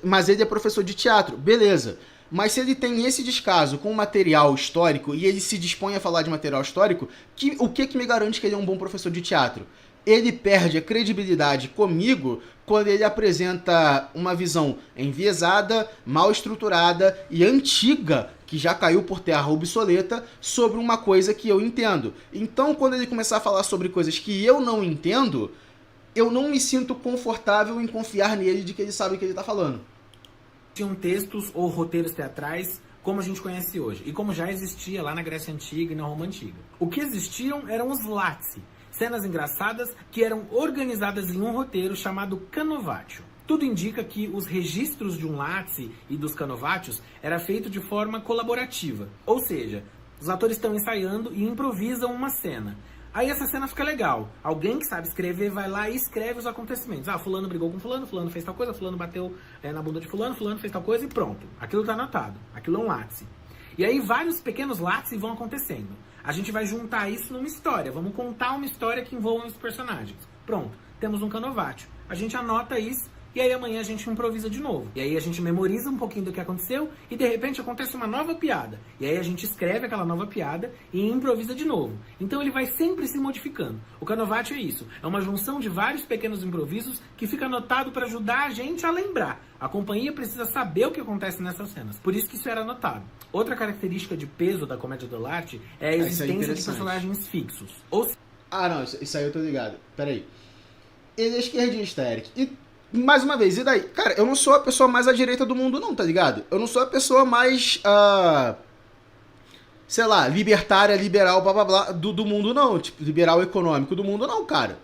mas ele é professor de teatro, beleza. Mas se ele tem esse descaso com material histórico e ele se dispõe a falar de material histórico, o que me garante que ele é um bom professor de teatro? Ele perde a credibilidade comigo quando ele apresenta uma visão enviesada, mal estruturada e antiga, que já caiu por terra, obsoleta, sobre uma coisa que eu entendo. Então, quando ele começar a falar sobre coisas que eu não entendo, eu não me sinto confortável em confiar nele de que ele sabe o que ele está falando. Tinham textos ou roteiros teatrais como a gente conhece hoje, e como já existia lá na Grécia Antiga e na Roma Antiga. O que existiam eram os Lazzi, cenas engraçadas que eram organizadas em um roteiro chamado canovatio. Tudo indica que os registros de um Lazzi e dos canovatios era feito de forma colaborativa, ou seja, os atores estão ensaiando e improvisam uma cena. Aí essa cena fica legal. Alguém que sabe escrever vai lá e escreve os acontecimentos. Ah, fulano brigou com fulano, fulano fez tal coisa, fulano bateu na bunda de fulano, fulano fez tal coisa e pronto. Aquilo tá anotado. Aquilo é um Lazzi. E aí vários pequenos Lazzi vão acontecendo. A gente vai juntar isso numa história. Vamos contar uma história que envolva os personagens. Pronto, temos um canovatio. A gente anota isso e aí amanhã a gente improvisa de novo. E aí a gente memoriza um pouquinho do que aconteceu e de repente acontece uma nova piada. E aí a gente escreve aquela nova piada e improvisa de novo. Então ele vai sempre se modificando. O canovatio é isso. É uma junção de vários pequenos improvisos que fica anotado para ajudar a gente a lembrar. A companhia precisa saber o que acontece nessas cenas. Por isso que isso era anotado. Outra característica de peso da comédia dell'arte é a existência de personagens fixos. Não, isso aí eu tô ligado. Peraí. Ele é esquerdista, Eric. E mais uma vez, e daí? Cara, eu não sou a pessoa mais à direita do mundo não, tá ligado? Eu não sou a pessoa mais, sei lá, libertária, liberal, blá blá blá, do mundo não. Tipo, liberal econômico do mundo não, cara.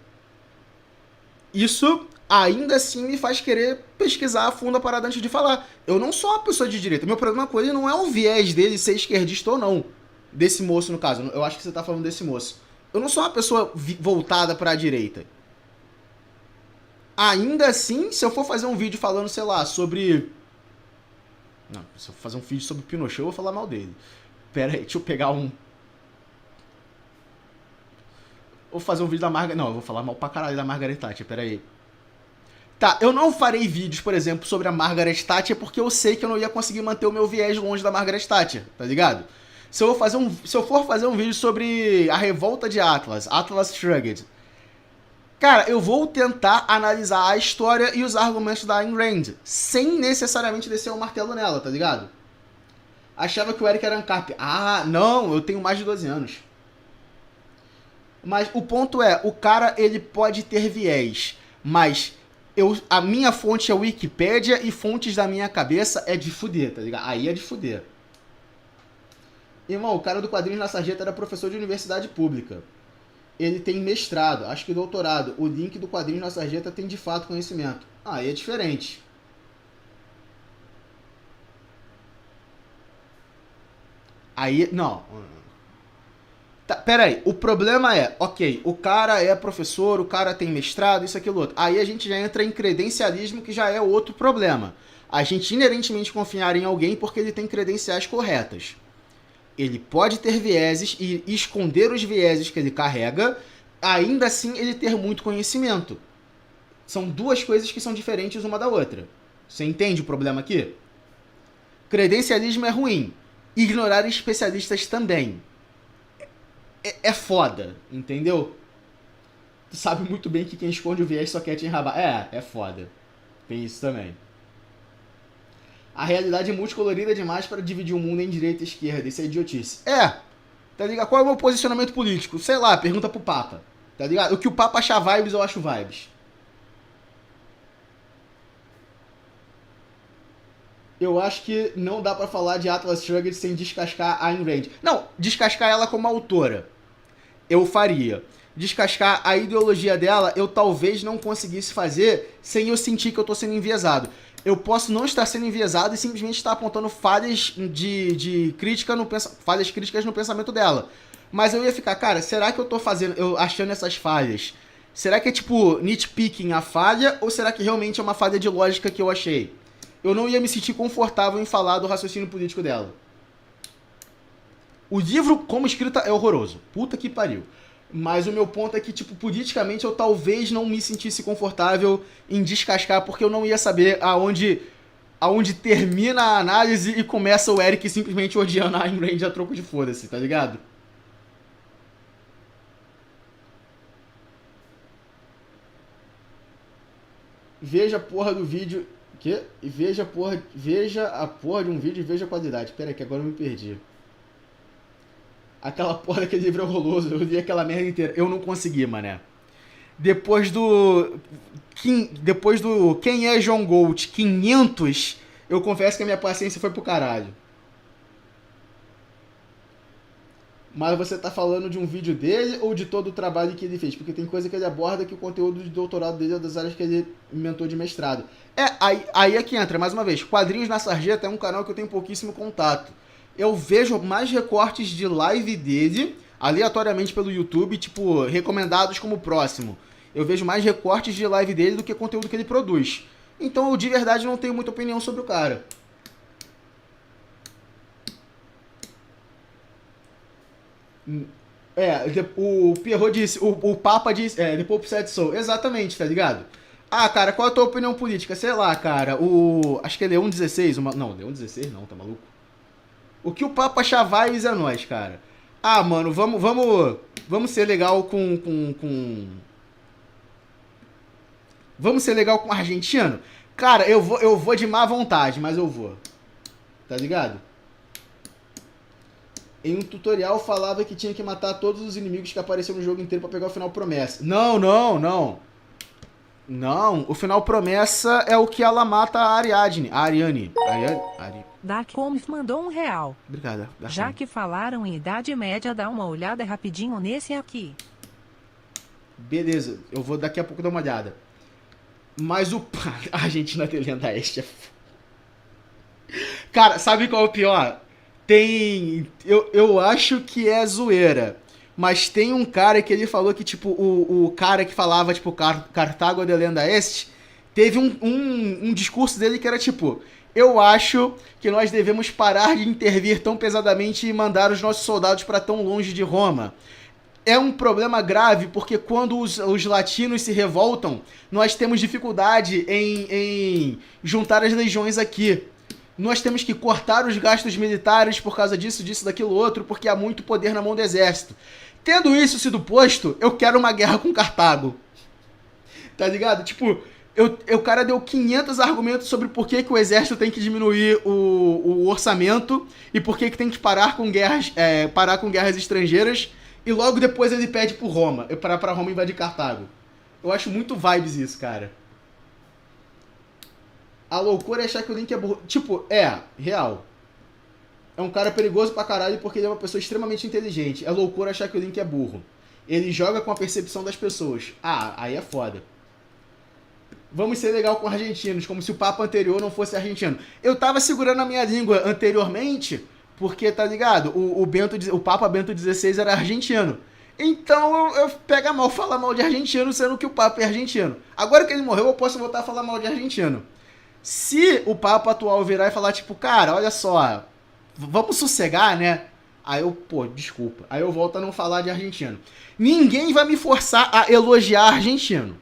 Isso ainda assim me faz querer pesquisar a fundo a parada antes de falar. Eu não sou uma pessoa de direita. Meu problema com ele não é o viés dele ser esquerdista ou não. Desse moço, no caso. Eu acho que você tá falando desse moço. Eu não sou uma pessoa voltada pra direita. Ainda assim, se eu for fazer um vídeo falando, sei lá, sobre... Não, se eu for fazer um vídeo sobre Pinochet, eu vou falar mal dele. Pera aí, deixa eu pegar um... Vou fazer um vídeo da Margaret... Não, eu vou falar mal pra caralho da Margaret Thatcher, pera aí. Tá, eu não farei vídeos, por exemplo, sobre a Margaret Thatcher porque eu sei que eu não ia conseguir manter o meu viés longe da Margaret Thatcher, tá ligado? Se eu for fazer um vídeo sobre a revolta de Atlas Shrugged, cara, eu vou tentar analisar a história e os argumentos da Ayn Rand, sem necessariamente descer o martelo nela, tá ligado? Achava que o Eric era ANCAP. Ah, não, eu tenho mais de 12 anos. Mas o ponto é, o cara, ele pode ter viés, mas a minha fonte é Wikipédia e fontes da minha cabeça é de fuder, tá ligado? Aí é de fuder. Irmão, o cara do Quadrinhos na Sarjeta era professor de universidade pública. Ele tem mestrado, acho que doutorado. O link do Quadrinhos na Sarjeta tem de fato conhecimento. Aí é diferente. Aí, não. Tá, pera aí, o problema é, ok, o cara é professor, o cara tem mestrado, isso, aquilo, outro. Aí a gente já entra em credencialismo, que já é outro problema. A gente inerentemente confiar em alguém porque ele tem credenciais corretas. Ele pode ter vieses e esconder os vieses que ele carrega, ainda assim ele ter muito conhecimento. São duas coisas que são diferentes uma da outra. Você entende o problema aqui? Credencialismo é ruim. Ignorar especialistas também. É foda, entendeu? Tu sabe muito bem que quem esconde o viés só quer te enrabar. É foda. Tem isso também. A realidade é multicolorida demais para dividir o mundo em direita e esquerda. Isso é idiotice. Tá ligado? Qual é o meu posicionamento político? Sei lá, pergunta pro Papa. Tá ligado? O que o Papa achar vibes, eu acho vibes. Eu acho que não dá pra falar de Atlas Shrugged sem descascar a Ayn Rand. Não, descascar ela como autora. Eu faria. Descascar a ideologia dela, eu talvez não conseguisse fazer sem eu sentir que eu tô sendo enviesado. Eu posso não estar sendo enviesado e simplesmente estar apontando falhas de crítica falhas críticas no pensamento dela. Mas eu ia ficar, cara, será que eu achando essas falhas? Será que é tipo nitpicking a falha ou será que realmente é uma falha de lógica que eu achei? Eu não ia me sentir confortável em falar do raciocínio político dela. O livro, como escrita, é horroroso. Puta que pariu. Mas o meu ponto é que, tipo, politicamente eu talvez não me sentisse confortável em descascar, porque eu não ia saber aonde termina a análise e começa o Eric simplesmente odiando a Ayn Rand a troco de foda-se, tá ligado? Veja a porra do vídeo. Quê? Veja a porra de um vídeo e veja a qualidade. Pera aí, que agora eu me perdi. Aquela porra daquele livro é horroroso. Eu li aquela merda inteira. Eu não consegui, mané. Depois do. Depois do Quem é John Gold 500, eu confesso que a minha paciência foi pro caralho. Mas você tá falando de um vídeo dele ou de todo o trabalho que ele fez? Porque tem coisa que ele aborda que o conteúdo de doutorado dele é das áreas que ele inventou de mestrado. Aí é que entra, mais uma vez, Quadrinhos na Sarjeta é um canal que eu tenho pouquíssimo contato. Eu vejo mais recortes de live dele, aleatoriamente pelo YouTube, tipo, recomendados como próximo. Eu vejo mais recortes de live dele do que conteúdo que ele produz. Então eu de verdade não tenho muita opinião sobre o cara. O Pierrot disse, o Papa disse, The Pope Said So, exatamente, tá ligado? Ah, cara, qual é a tua opinião política? Sei lá, cara, acho que é Leão XVI, não, Leão XVI não, tá maluco? O que o Papa Chavais é nós, cara? Ah, mano, vamos ser legal Vamos ser legal com o argentino? Cara, eu vou de má vontade, mas eu vou. Tá ligado? Em um tutorial falava que tinha que matar todos os inimigos que apareceram no jogo inteiro pra pegar o final promessa. Não. Não, o final promessa é o que ela mata a Ariadne. Dark Holmes mandou R$1. Obrigado. Já que falaram em Idade Média, dá uma olhada rapidinho nesse aqui. Beleza, eu vou daqui a pouco dar uma olhada. Mas a Argentina tem lenda este é Cara, sabe qual é o pior? Eu acho que é zoeira. Mas tem um cara que ele falou que, tipo, o cara que falava, tipo, Cartago de lenda este, teve um discurso dele que era, tipo, eu acho que nós devemos parar de intervir tão pesadamente e mandar os nossos soldados para tão longe de Roma. É um problema grave porque quando os latinos se revoltam, nós temos dificuldade em juntar as legiões aqui. Nós temos que cortar os gastos militares por causa disso, daquilo, outro, porque há muito poder na mão do exército. Tendo isso sido posto, eu quero uma guerra com Cartago. Tá ligado? Tipo, o cara deu 500 argumentos sobre por que o exército tem que diminuir o orçamento e por que tem que parar com guerras estrangeiras. E logo depois ele pede pro Roma, pra Roma invadir Cartago. Eu acho muito vibes isso, cara. A loucura é achar que o Link é burro. Tipo, real. É um cara perigoso pra caralho porque ele é uma pessoa extremamente inteligente. É loucura achar que o Link é burro. Ele joga com a percepção das pessoas. Ah, aí é foda. Vamos ser legal com argentinos, como se o Papa anterior não fosse argentino. Eu tava segurando a minha língua anteriormente, porque, tá ligado? O Papa Bento XVI era argentino. Então eu pega mal falar mal de argentino, sendo que o Papa é argentino. Agora que ele morreu, eu posso voltar a falar mal de argentino. Se o Papa atual virar e falar, tipo, cara, olha só, vamos sossegar, né? Aí eu, desculpa. Aí eu volto a não falar de argentino. Ninguém vai me forçar a elogiar argentino.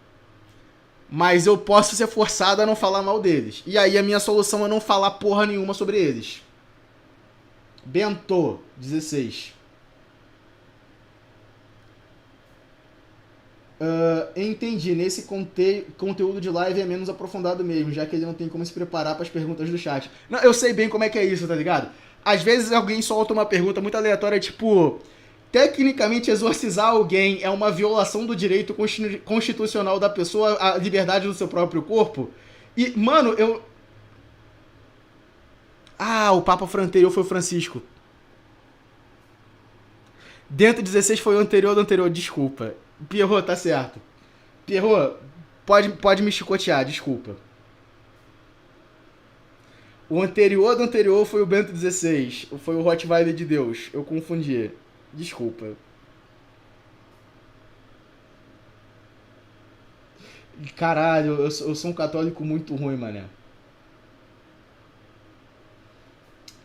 Mas eu posso ser forçado a não falar mal deles. E aí a minha solução é não falar porra nenhuma sobre eles. Bento, 16. Entendi. Nesse conteúdo de live é menos aprofundado mesmo, já que ele não tem como se preparar para as perguntas do chat. Não, eu sei bem como é que é isso, tá ligado? Às vezes alguém solta uma pergunta muito aleatória, tipo... Tecnicamente, exorcizar alguém é uma violação do direito constitucional da pessoa à liberdade do seu próprio corpo? E, mano, o Papa anterior foi o Francisco. Dentro 16 foi o anterior do anterior, desculpa. Pierrot, tá certo. Pierrot, pode me chicotear, desculpa. O anterior do anterior foi o Bento XVI. Foi o Rottweiler de Deus. Eu confundi. Desculpa. Caralho, eu sou um católico muito ruim, mané.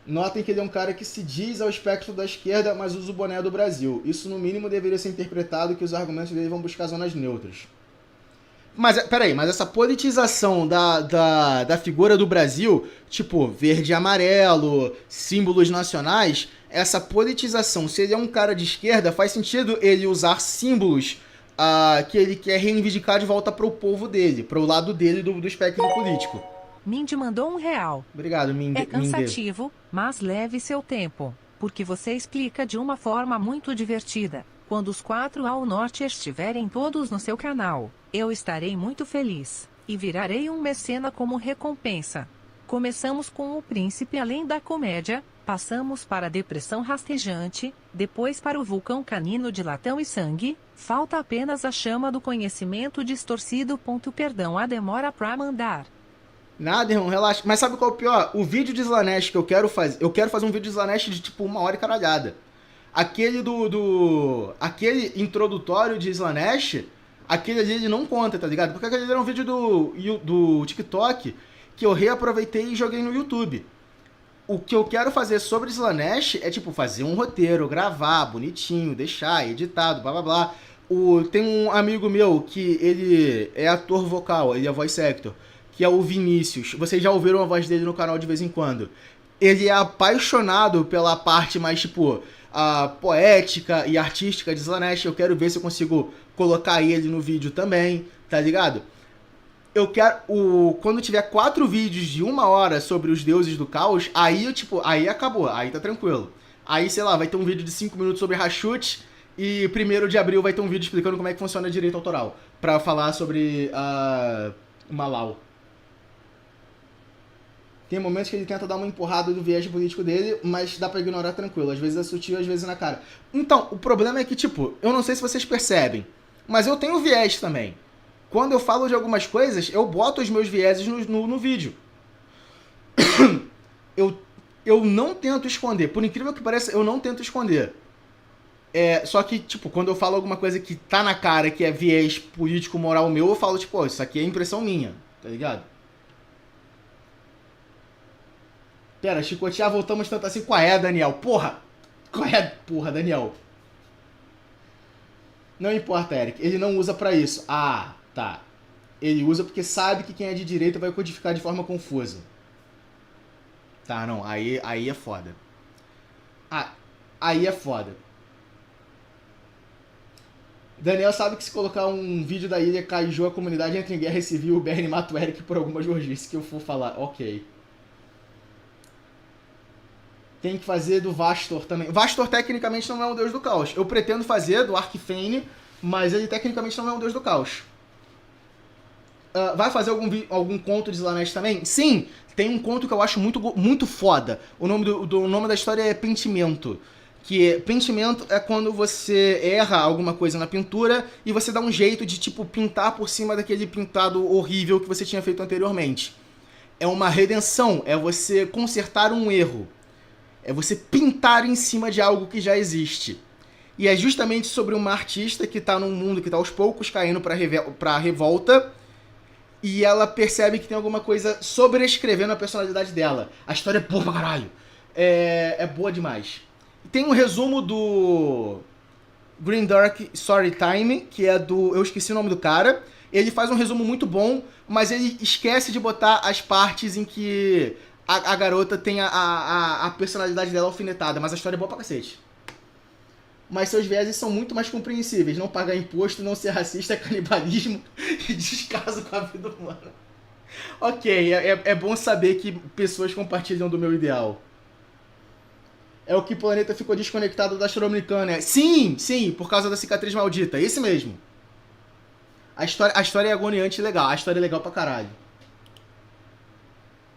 Notem que ele é um cara que se diz ao espectro da esquerda, mas usa o boné do Brasil. Isso, no mínimo, deveria ser interpretado que os argumentos dele vão buscar zonas neutras. Mas, peraí, mas essa politização da figura do Brasil, tipo, verde e amarelo, símbolos nacionais, essa politização, se ele é um cara de esquerda, faz sentido ele usar símbolos que ele quer reivindicar de volta pro povo dele, pro lado dele do espectro político. Mindy mandou R$1. Obrigado, Mindy. É cansativo, mas leve seu tempo, porque você explica de uma forma muito divertida. Quando os 4 ao norte estiverem todos no seu canal, eu estarei muito feliz, e virarei um mecena como recompensa. Começamos com o Príncipe Além da Comédia, passamos para a Depressão Rastejante, depois para o Vulcão Canino de Latão e Sangue, falta apenas a Chama do Conhecimento Distorcido. Perdão a demora pra mandar. Nada, irmão, relaxa. Mas sabe qual é o pior? O vídeo de Slanesh que eu quero fazer um vídeo de Slanesh de tipo 1 hora e caralhada. Aquele aquele introdutório de Slanesh, aquele ali ele não conta, tá ligado? Porque aquele ali era um vídeo do TikTok que eu reaproveitei e joguei no YouTube. O que eu quero fazer sobre Slanesh é, tipo, fazer um roteiro, gravar bonitinho, deixar editado, blá blá blá. Tem um amigo meu que ele é ator vocal, ele é voice actor, que é o Vinícius. Vocês já ouviram a voz dele no canal de vez em quando. Ele é apaixonado pela parte mais, tipo, poética e artística de Slanesh. Eu quero ver se eu consigo colocar ele no vídeo também, tá ligado? Eu quero... Quando tiver 4 vídeos de 1 hora sobre os deuses do caos, aí, aí acabou, aí tá tranquilo. Aí, sei lá, vai ter um vídeo de 5 minutos sobre Rashut e 1º de abril vai ter um vídeo explicando como é que funciona direito autoral, pra falar sobre Malau. Tem momentos que ele tenta dar uma empurrada do viés político dele, mas dá pra ignorar tranquilo. Às vezes é sutil, às vezes é na cara. Então, o problema é que, tipo, eu não sei se vocês percebem, mas eu tenho viés também. Quando eu falo de algumas coisas, eu boto os meus vieses no vídeo. Eu não tento esconder. Por incrível que pareça, eu não tento esconder. Só que, tipo, quando eu falo alguma coisa que tá na cara, que é viés político, moral meu, eu falo, tipo, isso aqui é impressão minha, tá ligado? Pera, chicotear, voltamos tanto assim. Qual é, Daniel? Porra! Qual é? Porra, Daniel. Não importa, Eric. Ele não usa pra isso. Ah, tá. Ele usa porque sabe que quem é de direita vai codificar de forma confusa. Tá, não. Aí é foda. Aí é foda. Daniel sabe que se colocar um vídeo da ilha Kaiju, a comunidade entra em guerra civil, o BR mata o Eric por alguma jorgice que eu for falar. Ok. Tem que fazer do Vastor também. Vastor tecnicamente não é um deus do caos. Eu pretendo fazer do Arcfane, mas ele tecnicamente não é um deus do caos. Vai fazer algum conto de Slanesh também? Sim, tem um conto que eu acho muito foda. O nome da história é Pentimento. Pentimento é quando você erra alguma coisa na pintura e você dá um jeito de, tipo, pintar por cima daquele pintado horrível que você tinha feito anteriormente. É uma redenção, é você consertar um erro. É você pintar em cima de algo que já existe. E é justamente sobre uma artista que tá num mundo que tá aos poucos caindo pra revolta. E ela percebe que tem alguma coisa sobrescrevendo a personalidade dela. A história é boa pra caralho. É boa demais. Tem um resumo do Green Dark Storytime, que é do... Eu esqueci o nome do cara. Ele faz um resumo muito bom, mas ele esquece de botar as partes em que... A garota tem a personalidade dela alfinetada, mas a história é boa pra cacete. Mas seus vieses são muito mais compreensíveis. Não pagar imposto, não ser racista, é canibalismo e descaso com a vida humana. Ok, é bom saber que pessoas compartilham do meu ideal. É o que o planeta ficou desconectado da Astroamericana. Sim, por causa da cicatriz maldita. Esse mesmo. A história é agoniante e legal. A história é legal pra caralho.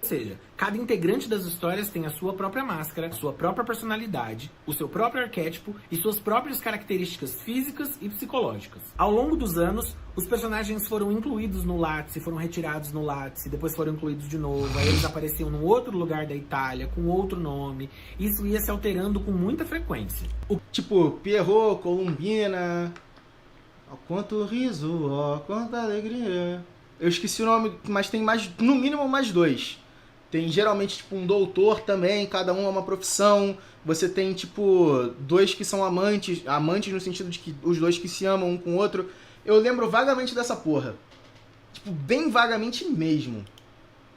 Ou seja, cada integrante das histórias tem a sua própria máscara, sua própria personalidade, o seu próprio arquétipo e suas próprias características físicas e psicológicas. Ao longo dos anos, os personagens foram incluídos no Látice, foram retirados no Látice, depois foram incluídos de novo, aí eles apareciam num outro lugar da Itália, com outro nome. Isso ia se alterando com muita frequência. Tipo, Pierrot, Columbina... Ó, quanto riso, ó, quanta alegria... Eu esqueci o nome, mas tem mais, no mínimo mais 2. Tem geralmente, tipo, um doutor também, cada um é uma profissão. Você tem, tipo, dois que são amantes no sentido de que os dois que se amam um com o outro. Eu lembro vagamente dessa porra. Tipo, bem vagamente mesmo.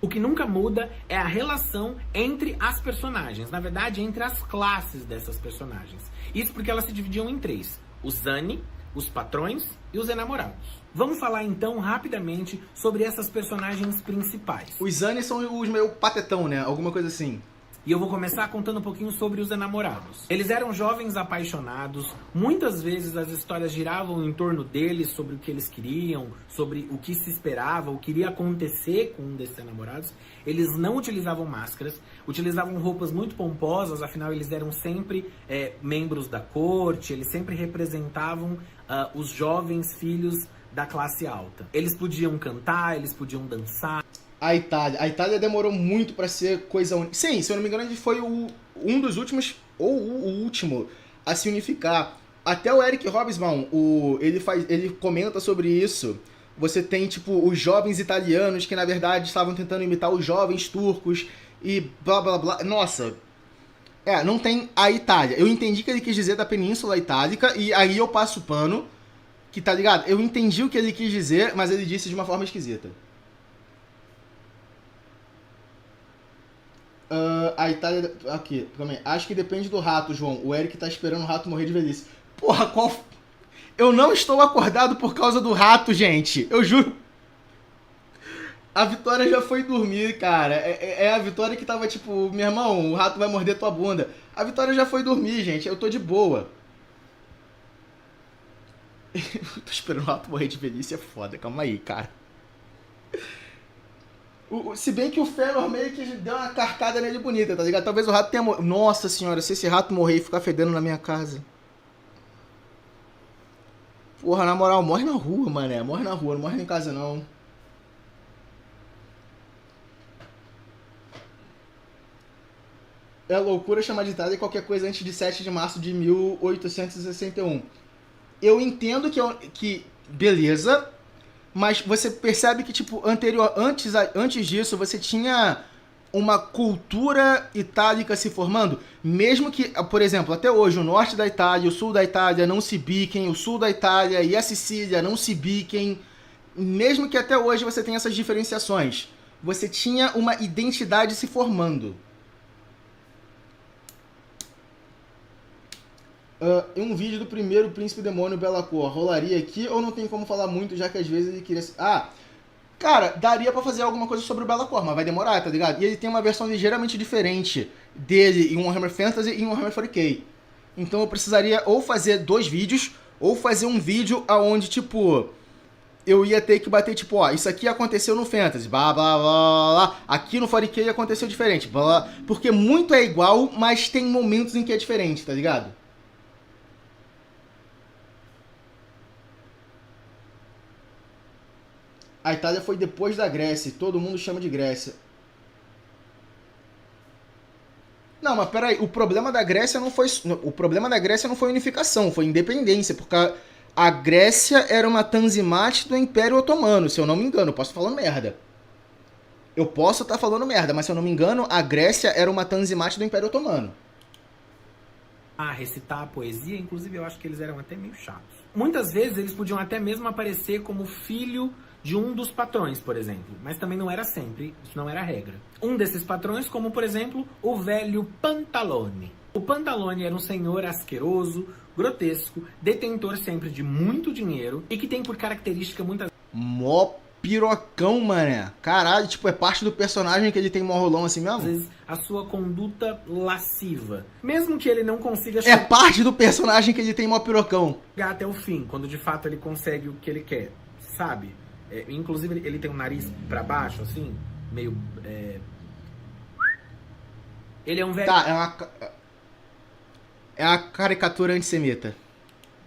O que nunca muda é a relação entre as personagens. Na verdade, entre as classes dessas personagens. Isso porque elas se dividiam em três. Os Zani, os patrões e os enamorados. Vamos falar então rapidamente sobre essas personagens principais. Os Zani são os meio patetão, né? Alguma coisa assim. E eu vou começar contando um pouquinho sobre os enamorados. Eles eram jovens apaixonados, muitas vezes as histórias giravam em torno deles, sobre o que eles queriam, sobre o que se esperava, o que iria acontecer com um desses enamorados. Eles não utilizavam máscaras, utilizavam roupas muito pomposas, afinal eles eram sempre membros da corte, eles sempre representavam os jovens filhos da classe alta. Eles podiam cantar, eles podiam dançar. A Itália demorou muito pra ser coisa única. Sim, se eu não me engano, ele foi um dos últimos, ou o último, a se unificar. Até o Eric Hobsbawm, ele comenta sobre isso. Você tem, tipo, os jovens italianos que, na verdade, estavam tentando imitar os jovens turcos e blá, blá, blá. Nossa. Não tem a Itália. Eu entendi o que ele quis dizer da Península Itálica e aí eu passo o pano, que tá ligado? Eu entendi o que ele quis dizer, mas ele disse de uma forma esquisita. A Itália... Aqui, calma aí. Acho que depende do rato, João. O Eric tá esperando o rato morrer de velhice. Porra, qual... Eu não estou acordado por causa do rato, gente. Eu juro. A Vitória já foi dormir, cara. É a Vitória que tava tipo... Meu irmão, o rato vai morder tua bunda. A Vitória já foi dormir, gente. Eu tô de boa. Tô esperando o rato morrer de velhice. É foda. Calma aí, cara. Se bem que o Fëanor meio que deu uma carcada nele bonita, tá ligado? Talvez o rato tenha morrido. Nossa senhora, se esse rato morrer e ficar fedendo na minha casa. Porra, na moral, morre na rua, mané. Morre na rua, não morre em casa, não. É loucura chamar de Itália qualquer coisa antes de 7 de março de 1861. Eu entendo que beleza... Mas você percebe que, tipo, antes disso, você tinha uma cultura itálica se formando? Mesmo que, por exemplo, até hoje, o norte da Itália e o sul da Itália não se biquem, o sul da Itália e a Sicília não se biquem. Mesmo que até hoje você tenha essas diferenciações, você tinha uma identidade se formando. Um vídeo do primeiro Príncipe Demônio Be'lakor rolaria aqui ou não tem como falar muito, já que às vezes ele queria... Cara, daria pra fazer alguma coisa sobre o Be'lakor, mas vai demorar, tá ligado? E ele tem uma versão ligeiramente diferente dele em Warhammer Fantasy e em Warhammer 40k. Então eu precisaria ou fazer 2 vídeos, ou fazer um vídeo onde, tipo... Eu ia ter que bater, tipo, ó, isso aqui aconteceu no Fantasy, blá, blá, blá, blá. Aqui no 40k aconteceu diferente, blá, blá. Porque muito é igual, mas tem momentos em que é diferente, tá ligado? A Itália foi depois da Grécia, todo mundo chama de Grécia. Não, mas peraí, o problema da Grécia não foi unificação, foi independência, porque a Grécia era uma tanzimat do Império Otomano, se eu não me engano, eu posso estar falando merda. Eu posso estar falando merda, mas se eu não me engano, a Grécia era uma tanzimat do Império Otomano. Recitar a poesia, inclusive eu acho que eles eram até meio chatos. Muitas vezes eles podiam até mesmo aparecer como filho de um dos patrões, por exemplo. Mas também não era sempre, isso não era a regra. Um desses patrões, como por exemplo, o velho Pantalone. O Pantalone era um senhor asqueroso, grotesco, detentor sempre de muito dinheiro e que tem por característica muitas... Mó pirocão, mané. Caralho, tipo, é parte do personagem que ele tem mó rolão assim mesmo? Às vezes, a sua conduta lasciva. Mesmo que ele não consiga... É parte do personagem que ele tem mó pirocão. Chegar até o fim, quando de fato ele consegue o que ele quer, sabe? Inclusive ele tem o nariz pra baixo, assim, meio... Ele é um velho... Tá, é uma caricatura antissemita.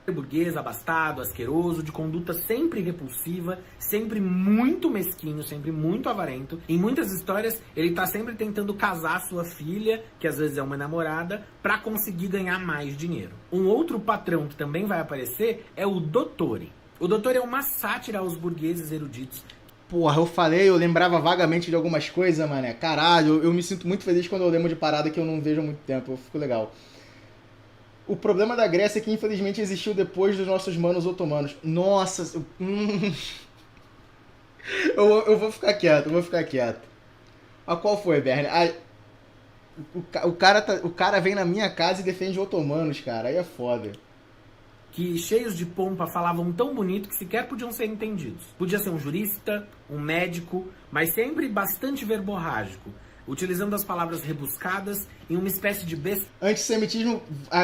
Burguês, abastado, asqueroso, de conduta sempre repulsiva, sempre muito mesquinho, sempre muito avarento. Em muitas histórias, ele tá sempre tentando casar sua filha, que às vezes é uma namorada, pra conseguir ganhar mais dinheiro. Um outro patrão que também vai aparecer é o Dottore. O Dottore é uma sátira aos burgueses eruditos. Porra, eu falei, eu lembrava vagamente de algumas coisas, mané. Caralho, eu me sinto muito feliz quando eu lembro de parada que eu não vejo há muito tempo. Eu fico legal. O problema da Grécia é que infelizmente existiu depois dos nossos manos otomanos. Nossa, eu vou ficar quieto, eu vou ficar quieto. A qual foi, Bernie? O cara vem na minha casa e defende otomanos, cara. Aí é foda. Que cheios de pompa falavam tão bonito que sequer podiam ser entendidos. Podia ser um jurista, um médico, mas sempre bastante verborrágico, utilizando as palavras rebuscadas em uma espécie de Antissemitismo,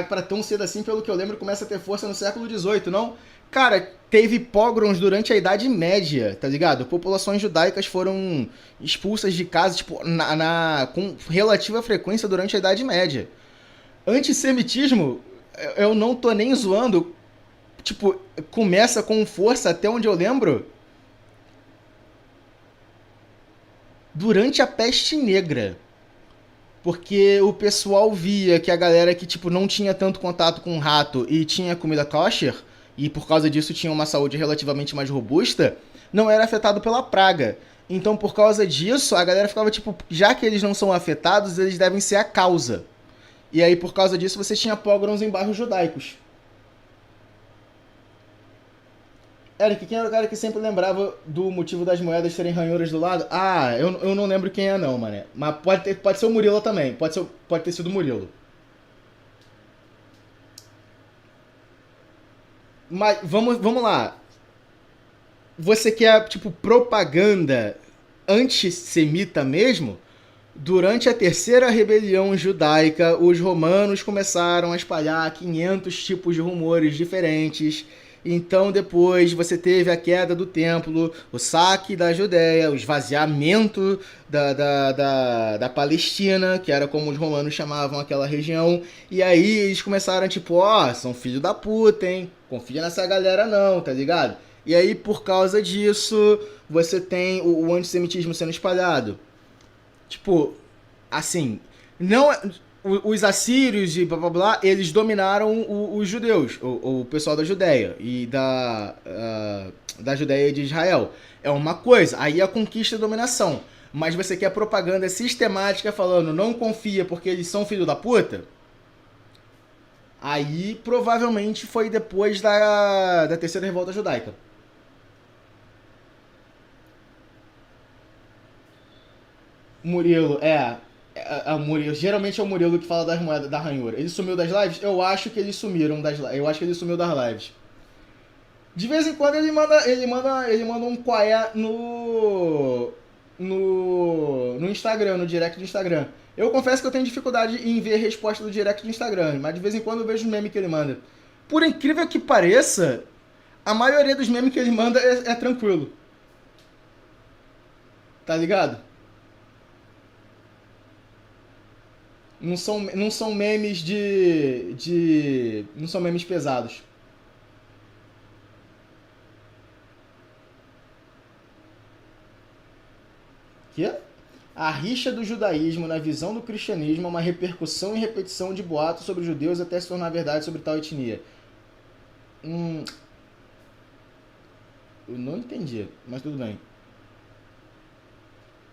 para tão cedo assim, pelo que eu lembro, começa a ter força no século XVIII, não? Cara, teve pogroms durante a Idade Média, tá ligado? Populações judaicas foram expulsas de casa, tipo, com relativa frequência durante a Idade Média. Antissemitismo, eu não tô nem zoando, tipo, começa com força, até onde eu lembro, durante a Peste Negra. Porque o pessoal via que a galera que, tipo, não tinha tanto contato com o rato e tinha comida kosher, e por causa disso tinha uma saúde relativamente mais robusta, não era afetado pela praga. Então, por causa disso, a galera ficava, tipo, já que eles não são afetados, eles devem ser a causa. E aí, por causa disso, você tinha pogroms em bairros judaicos. Eric, quem era o cara que sempre lembrava do motivo das moedas serem ranhuras do lado? Ah, eu não lembro quem é não, mané. Mas pode ser o Murilo também. Pode ter sido o Murilo. Mas vamos lá. Você quer, tipo, propaganda antissemita mesmo? Durante a terceira rebelião judaica, os romanos começaram a espalhar 500 tipos de rumores diferentes. Então depois você teve a queda do templo, o saque da Judéia, o esvaziamento da Palestina, que era como os romanos chamavam aquela região. E aí eles começaram tipo, ó, são filho da puta, hein? Confia nessa galera não, tá ligado? E aí por causa disso você tem o antissemitismo sendo espalhado. Tipo, assim, não... Os assírios e blá blá blá, eles dominaram os judeus, o pessoal da Judéia e da Judéia e de Israel. É uma coisa, aí a conquista e a dominação. Mas você quer propaganda sistemática falando não confia porque eles são filho da puta? Aí provavelmente foi depois da terceira revolta judaica. Murilo, Murilo, geralmente é o Murilo que fala das moedas da ranhura. Ele sumiu das lives? Eu acho que eles sumiram das lives. Eu acho que ele sumiu das lives. De vez em quando ele manda um quaé no Instagram, no direct do Instagram. Eu confesso que eu tenho dificuldade em ver a resposta do direct do Instagram, mas de vez em quando eu vejo os memes que ele manda. Por incrível que pareça, a maioria dos memes que ele manda é tranquilo. Tá ligado? Não são memes não são memes pesados. Que? A rixa do judaísmo na visão do cristianismo é uma repercussão e repetição de boatos sobre os judeus até se tornar verdade sobre tal etnia. Eu não entendi, mas tudo bem.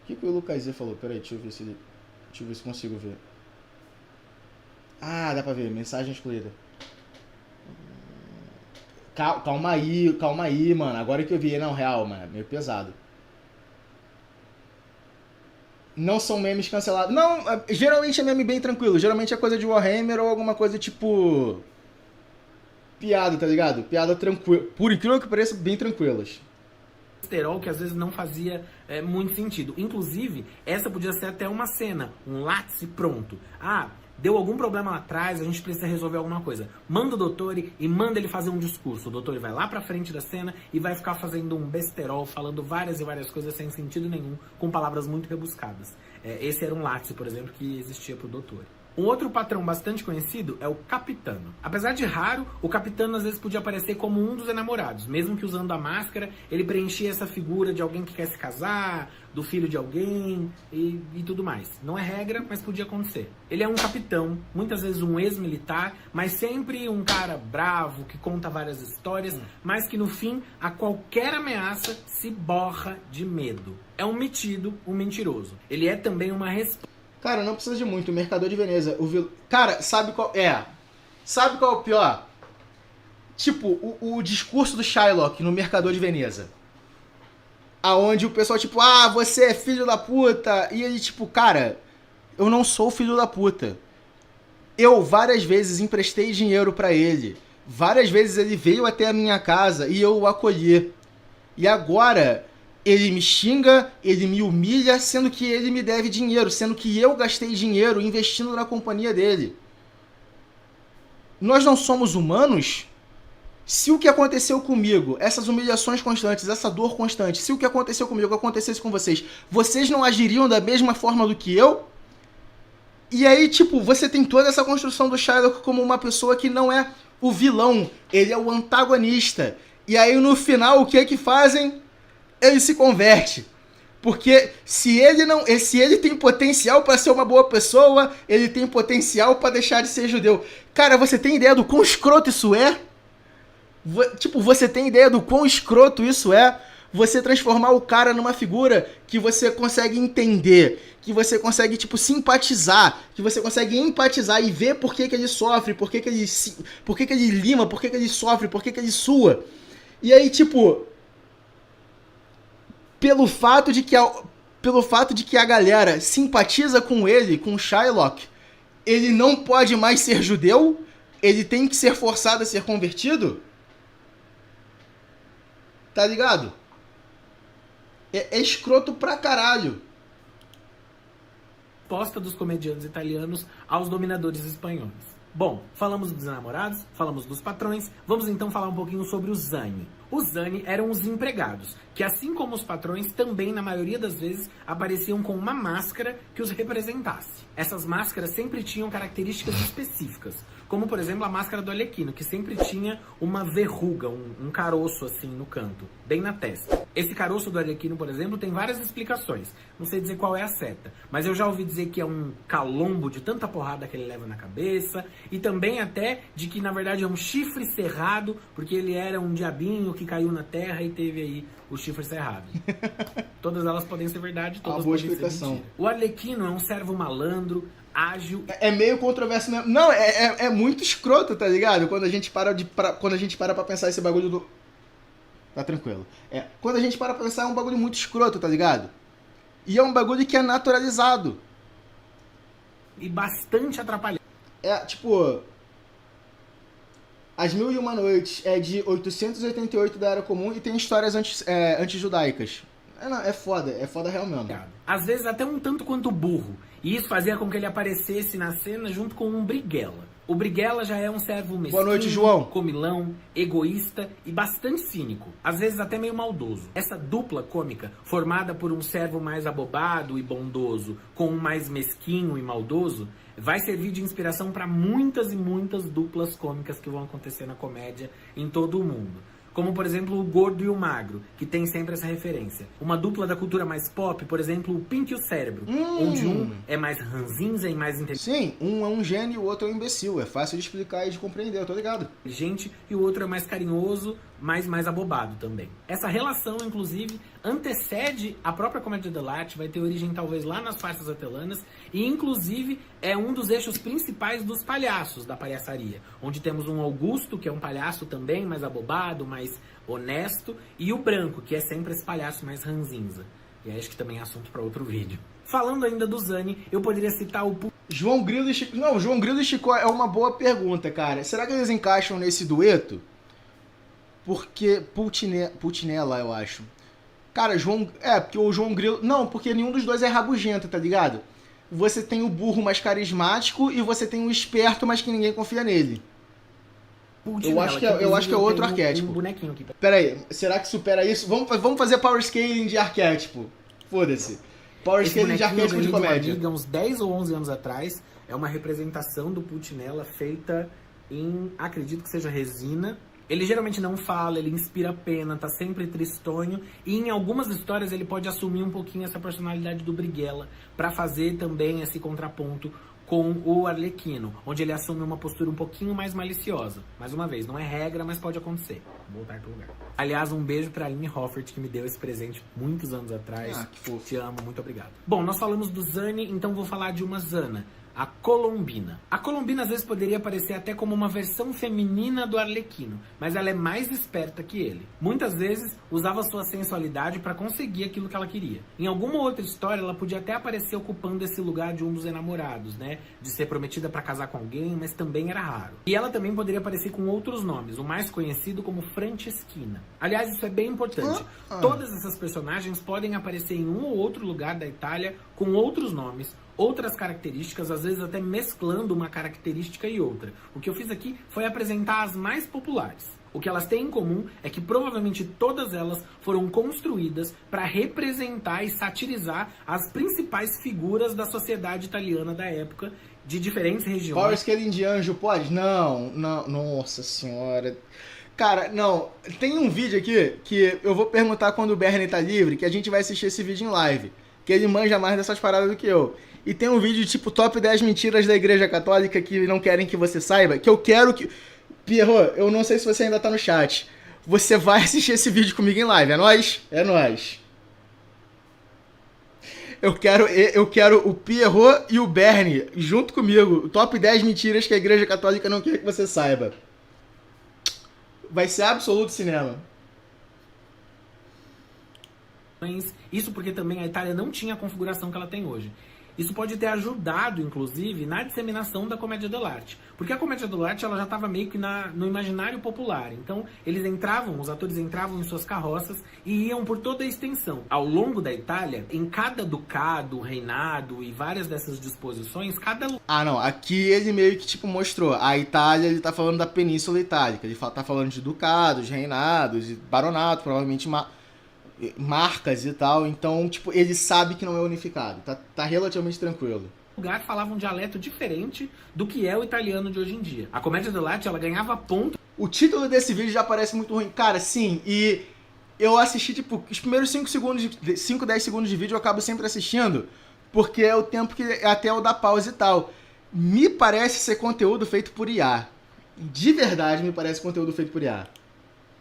O que o Lucas Z falou? Peraí, deixa eu ver se consigo ver. Ah, dá pra ver. Mensagem excluída. Calma aí, mano. Agora que eu vi, não, real, mano. Meio pesado. Não são memes cancelados. Não, geralmente é meme bem tranquilo. Geralmente é coisa de Warhammer ou alguma coisa tipo... piada, tá ligado? Piada tranquila. Por incrível que pareça, bem tranquilas. Besterol que às vezes não fazia muito sentido. Inclusive, essa podia ser até uma cena. Um látice pronto. Ah... deu algum problema lá atrás, a gente precisa resolver alguma coisa. Manda o doutor e manda ele fazer um discurso. O doutor vai lá pra frente da cena e vai ficar fazendo um besterol, falando várias e várias coisas sem sentido nenhum, com palavras muito rebuscadas. Esse era um látice, por exemplo, que existia pro doutor. Um outro patrão bastante conhecido é o capitano. Apesar de raro, o capitano às vezes podia aparecer como um dos enamorados. Mesmo que usando a máscara, ele preenchia essa figura de alguém que quer se casar, do filho de alguém e tudo mais. Não é regra, mas podia acontecer. Ele é um capitão, muitas vezes um ex-militar, mas sempre um cara bravo, que conta várias histórias, mas que no fim, a qualquer ameaça, se borra de medo. É um metido, um mentiroso. Ele é também uma resposta. Cara, não precisa de muito. O Mercador de Veneza. Cara, sabe qual é? Sabe qual é o pior? Tipo, o discurso do Shylock no Mercador de Veneza. Aonde o pessoal, tipo, você é filho da puta. E ele, tipo, cara, eu não sou filho da puta. Eu várias vezes emprestei dinheiro pra ele. Várias vezes ele veio até a minha casa e eu o acolhi. E agora ele me xinga, ele me humilha, sendo que ele me deve dinheiro, sendo que eu gastei dinheiro investindo na companhia dele. Nós não somos humanos? Se o que aconteceu comigo, essas humilhações constantes, essa dor constante, se o que aconteceu comigo acontecesse com vocês, vocês não agiriam da mesma forma do que eu? E aí, tipo, você tem toda essa construção do Shylock como uma pessoa que não é o vilão, ele é o antagonista. E aí, no final, o que é que fazem? Ele se converte. Porque se ele tem potencial para ser uma boa pessoa, ele tem potencial para deixar de ser judeu. Cara, você tem ideia do quão escroto isso é? Tipo, você tem ideia do quão escroto isso é? Você transformar o cara numa figura que você consegue entender, que você consegue, tipo, simpatizar, que você consegue empatizar e ver por que ele sofre, por que ele lima, por que ele sofre, por que ele sua. E aí, tipo, pelo fato de que a galera simpatiza com ele, com o Shylock, ele não pode mais ser judeu? Ele tem que ser forçado a ser convertido? Tá ligado? É escroto pra caralho. Resposta dos comediantes italianos aos dominadores espanhóis. Bom, falamos dos namorados, falamos dos patrões, vamos então falar um pouquinho sobre os Zani. Os Zani eram os empregados, que assim como os patrões, também na maioria das vezes apareciam com uma máscara que os representasse. Essas máscaras sempre tinham características específicas, como por exemplo a máscara do Arlequino, que sempre tinha uma verruga, um caroço assim no canto, bem na testa. Esse caroço do Arlequino, por exemplo, tem várias explicações, não sei dizer qual é a certa, mas eu já ouvi dizer que é um calombo de tanta porrada que ele leva na cabeça, e também até de que na verdade é um chifre cerrado, porque ele era um diabinho que caiu na terra e teve aí o chifre cerrado. Todas elas podem ser verdade, todas podem ser mentira. O Arlequino é um servo malandro, ágil. É meio controverso mesmo. Não, é muito escroto, tá ligado? Quando a gente para pra pensar esse bagulho do... Tá tranquilo. Quando a gente para pra pensar, é um bagulho muito escroto, tá ligado? E é um bagulho que é naturalizado. E bastante atrapalhado. Tipo... As Mil e Uma Noites é de 888 da Era Comum e tem histórias anti-judaicas. É foda real mesmo. Às vezes até um tanto quanto burro. E isso fazia com que ele aparecesse na cena junto com um Brighella. O Brighella já é um servo mesquinho, boa noite, João, comilão, egoísta e bastante cínico. Às vezes até meio maldoso. Essa dupla cômica, formada por um servo mais abobado e bondoso com um mais mesquinho e maldoso, vai servir de inspiração para muitas e muitas duplas cômicas que vão acontecer na comédia em todo o mundo. Como, por exemplo, o Gordo e o Magro, que tem sempre essa referência. Uma dupla da cultura mais pop, por exemplo, o Pinto e o Cérebro, onde um é mais ranzinza e mais inteligente. Sim, um é um gênio e o outro é um imbecil. É fácil de explicar e de compreender, eu tô ligado. E o outro é mais carinhoso, mas mais abobado também. Essa relação, inclusive, antecede a própria comédia dell'arte, vai ter origem talvez lá nas farsas atelanas, e inclusive é um dos eixos principais dos palhaços da palhaçaria, onde temos um Augusto, que é um palhaço também mais abobado, mais honesto, e o Branco, que é sempre esse palhaço mais ranzinza. E acho que também é assunto para outro vídeo. Falando ainda do Zani, eu poderia citar o... João Grilo e Chico... Não, João Grilo e Chico é uma boa pergunta, cara. Será que eles encaixam nesse dueto? Porque... Pulcinella, eu acho. Cara, porque o João Grilo... Não, porque nenhum dos dois é rabugento, tá ligado? Você tem o burro mais carismático e você tem o esperto, mas que ninguém confia nele. Eu acho que é outro arquétipo. Bonequinho aqui. Pera aí, será que supera isso? Vamos fazer power scaling de arquétipo. Foda-se. Power Esse scaling de bonequinho eu arquétipo de ganhei de comédia. amiga uns 10 ou 11 anos atrás. É uma representação do Pulcinella feita em, acredito que seja resina. Ele geralmente não fala, ele inspira pena, tá sempre tristonho. E em algumas histórias ele pode assumir um pouquinho essa personalidade do Brighella pra fazer também esse contraponto com o Arlequino, onde ele assume uma postura um pouquinho mais maliciosa. Mais uma vez, não é regra, mas pode acontecer. Vou voltar pro lugar. Aliás, um beijo pra Aline Hoffert, que me deu esse presente muitos anos atrás. Ah, que fofo. Te amo, muito obrigado. Bom, nós falamos do Zane, então vou falar de uma Zana. A Colombina. A Colombina às vezes poderia parecer até como uma versão feminina do Arlequino, mas ela é mais esperta que ele. Muitas vezes usava sua sensualidade para conseguir aquilo que ela queria. Em alguma outra história ela podia até aparecer ocupando esse lugar de um dos enamorados, né? De ser prometida para casar com alguém, mas também era raro. E ela também poderia aparecer com outros nomes, o mais conhecido como Franceschina. Aliás, isso é bem importante. Todas essas personagens podem aparecer em um ou outro lugar da Itália com outros nomes, outras características, às vezes até mesclando uma característica e outra. O que eu fiz aqui foi apresentar as mais populares. O que elas têm em comum é que provavelmente todas elas foram construídas para representar e satirizar as principais figuras da sociedade italiana da época, de diferentes regiões. Power scaling de anjo, pode? Não, nossa senhora. Cara, não, tem um vídeo aqui que eu vou perguntar quando o Bernie tá livre, que a gente vai assistir esse vídeo em live, que ele manja mais dessas paradas do que eu. E tem um vídeo tipo top 10 mentiras da Igreja Católica que não querem que você saiba, que eu quero que... Pierrot, eu não sei se você ainda tá no chat. Você vai assistir esse vídeo comigo em live, é nóis? É nóis. Eu quero o Pierrot e o Bernie junto comigo. Top 10 mentiras que a Igreja Católica não quer que você saiba. Vai ser absoluto cinema. Isso porque também a Itália não tinha a configuração que ela tem hoje. Isso pode ter ajudado, inclusive, na disseminação da comédia dell'arte. Porque a comédia dell'arte ela já estava meio que no imaginário popular. Então, os atores entravam em suas carroças e iam por toda a extensão. Ao longo da Itália, em cada ducado, reinado e várias dessas disposições, cada... Ah, não. Aqui ele meio que, tipo, mostrou. A Itália, ele tá falando da Península Itálica. Ele tá falando de ducados, reinados, baronato, provavelmente marcas e tal, então, tipo, ele sabe que não é unificado, tá relativamente tranquilo. lugar falava um dialeto diferente do que é o italiano de hoje em dia. A comédia dell'arte, ela ganhava ponto. O título desse vídeo já parece muito ruim. Cara, sim, e eu assisti, tipo, os primeiros 5, 10 segundos de vídeo eu acabo sempre assistindo, porque é o tempo que até eu dar pausa e tal. Me parece ser conteúdo feito por IA. De verdade, me parece conteúdo feito por IA.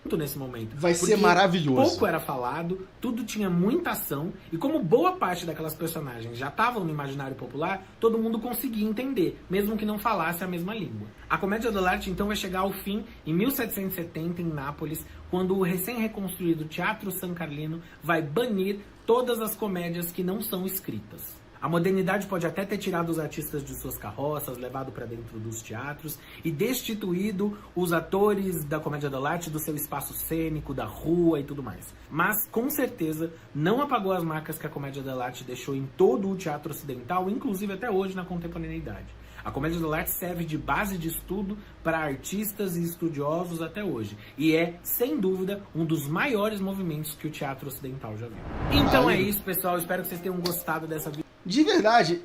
Nesse momento. Vai ser maravilhoso. Pouco era falado, tudo tinha muita ação, e como boa parte daquelas personagens já estavam no imaginário popular, todo mundo conseguia entender, mesmo que não falasse a mesma língua. A comédia dell'arte então vai chegar ao fim em 1770 em Nápoles, quando o recém-reconstruído Teatro San Carlino vai banir todas as comédias que não são escritas. A modernidade pode até ter tirado os artistas de suas carroças, levado para dentro dos teatros e destituído os atores da comédia dell'arte do seu espaço cênico, da rua e tudo mais. Mas, com certeza, não apagou as marcas que a comédia dell'arte deixou em todo o teatro ocidental, inclusive até hoje na contemporaneidade. A comédia dell'arte serve de base de estudo para artistas e estudiosos até hoje. E é, sem dúvida, um dos maiores movimentos que o teatro ocidental já viu. Então é isso, pessoal. Espero que vocês tenham gostado dessa vídeo. De verdade,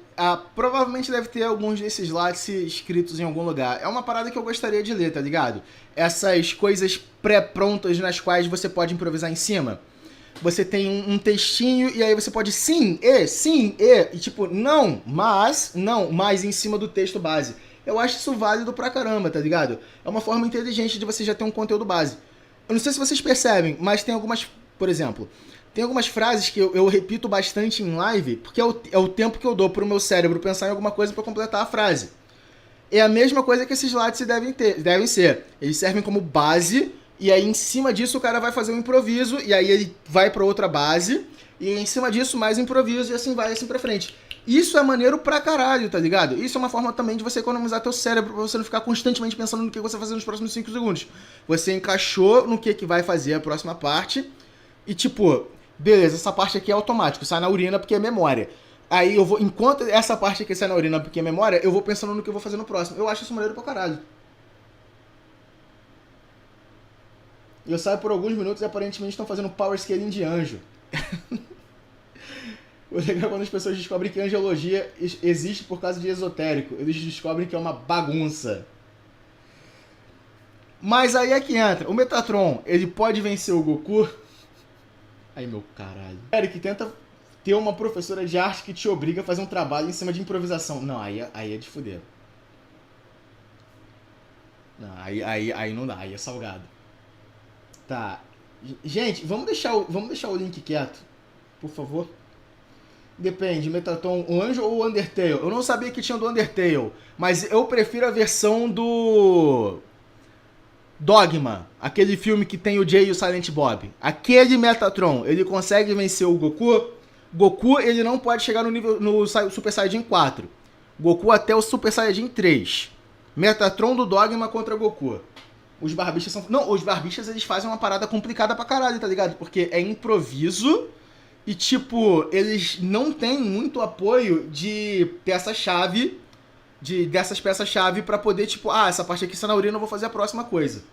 provavelmente deve ter alguns desses látices escritos em algum lugar. É uma parada que eu gostaria de ler, tá ligado? Essas coisas pré-prontas nas quais você pode improvisar em cima. Você tem um textinho e aí você pode sim, e tipo, não, mas em cima do texto base. Eu acho isso válido pra caramba, tá ligado? É uma forma inteligente de você já ter um conteúdo base. Eu não sei se vocês percebem, mas tem algumas, por exemplo... Tem algumas frases que eu repito bastante em live, porque é o tempo que eu dou pro meu cérebro pensar em alguma coisa para completar a frase. É a mesma coisa que esses látices devem ser. Eles servem como base, e aí em cima disso o cara vai fazer um improviso, e aí ele vai para outra base, e em cima disso mais improviso, e assim vai, assim pra frente. Isso é maneiro pra caralho, tá ligado? Isso é uma forma também de você economizar teu cérebro, pra você não ficar constantemente pensando no que você vai fazer nos próximos 5 segundos. Você encaixou no que vai fazer a próxima parte, e tipo... Beleza, essa parte aqui é automático, sai na urina porque é memória. Aí eu vou, enquanto essa parte aqui sai na urina porque é memória, eu vou pensando no que eu vou fazer no próximo. Eu acho isso maneiro pra caralho. Eu saio por alguns minutos e aparentemente estão fazendo power scaling de anjo. O legal é quando as pessoas descobrem que angelologia existe por causa de esotérico. Eles descobrem que é uma bagunça. Mas aí é que entra. O Metatron, ele pode vencer o Goku? Aí, meu caralho. Eric, tenta ter uma professora de arte que te obriga a fazer um trabalho em cima de improvisação. Não, aí é de fuder. Não, aí não dá, aí é salgado. Tá. Gente, vamos deixar o link quieto, por favor. Depende, Metatron, o Anjo ou o Undertale? Eu não sabia que tinha do Undertale, mas eu prefiro a versão do Dogma, aquele filme que tem o Jay e o Silent Bob. Aquele Metatron, ele consegue vencer o Goku. Goku, ele não pode chegar no Super Saiyajin 4. Goku até o Super Saiyajin 3. Metatron do Dogma contra Goku. Os Barbixas são... Não, os Barbixas, eles fazem uma parada complicada pra caralho, tá ligado? Porque é improviso e, tipo, eles não têm muito apoio de peça-chave, dessas peças-chave pra poder, tipo, essa parte aqui, Sanaurina, eu vou fazer a próxima coisa.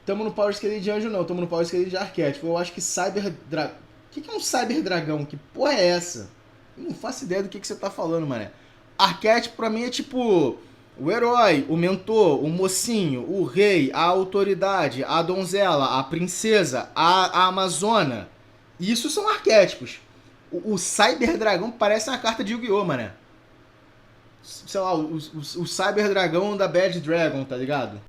Tamo no Power Scale de Anjo, não. Tamo no Power Scale de Arquétipo. Eu acho que Cyber Dragão... O que é um Cyber Dragão? Que porra é essa? Eu não faço ideia do que você tá falando, mané. Arquétipo, pra mim, é tipo... O herói, o mentor, o mocinho, o rei, a autoridade, a donzela, a princesa, a amazona. Isso são arquétipos. O Cyber Dragão parece uma carta de Yu-Gi-Oh, mané. Sei lá, o Cyber Dragão da Bad Dragon, tá ligado?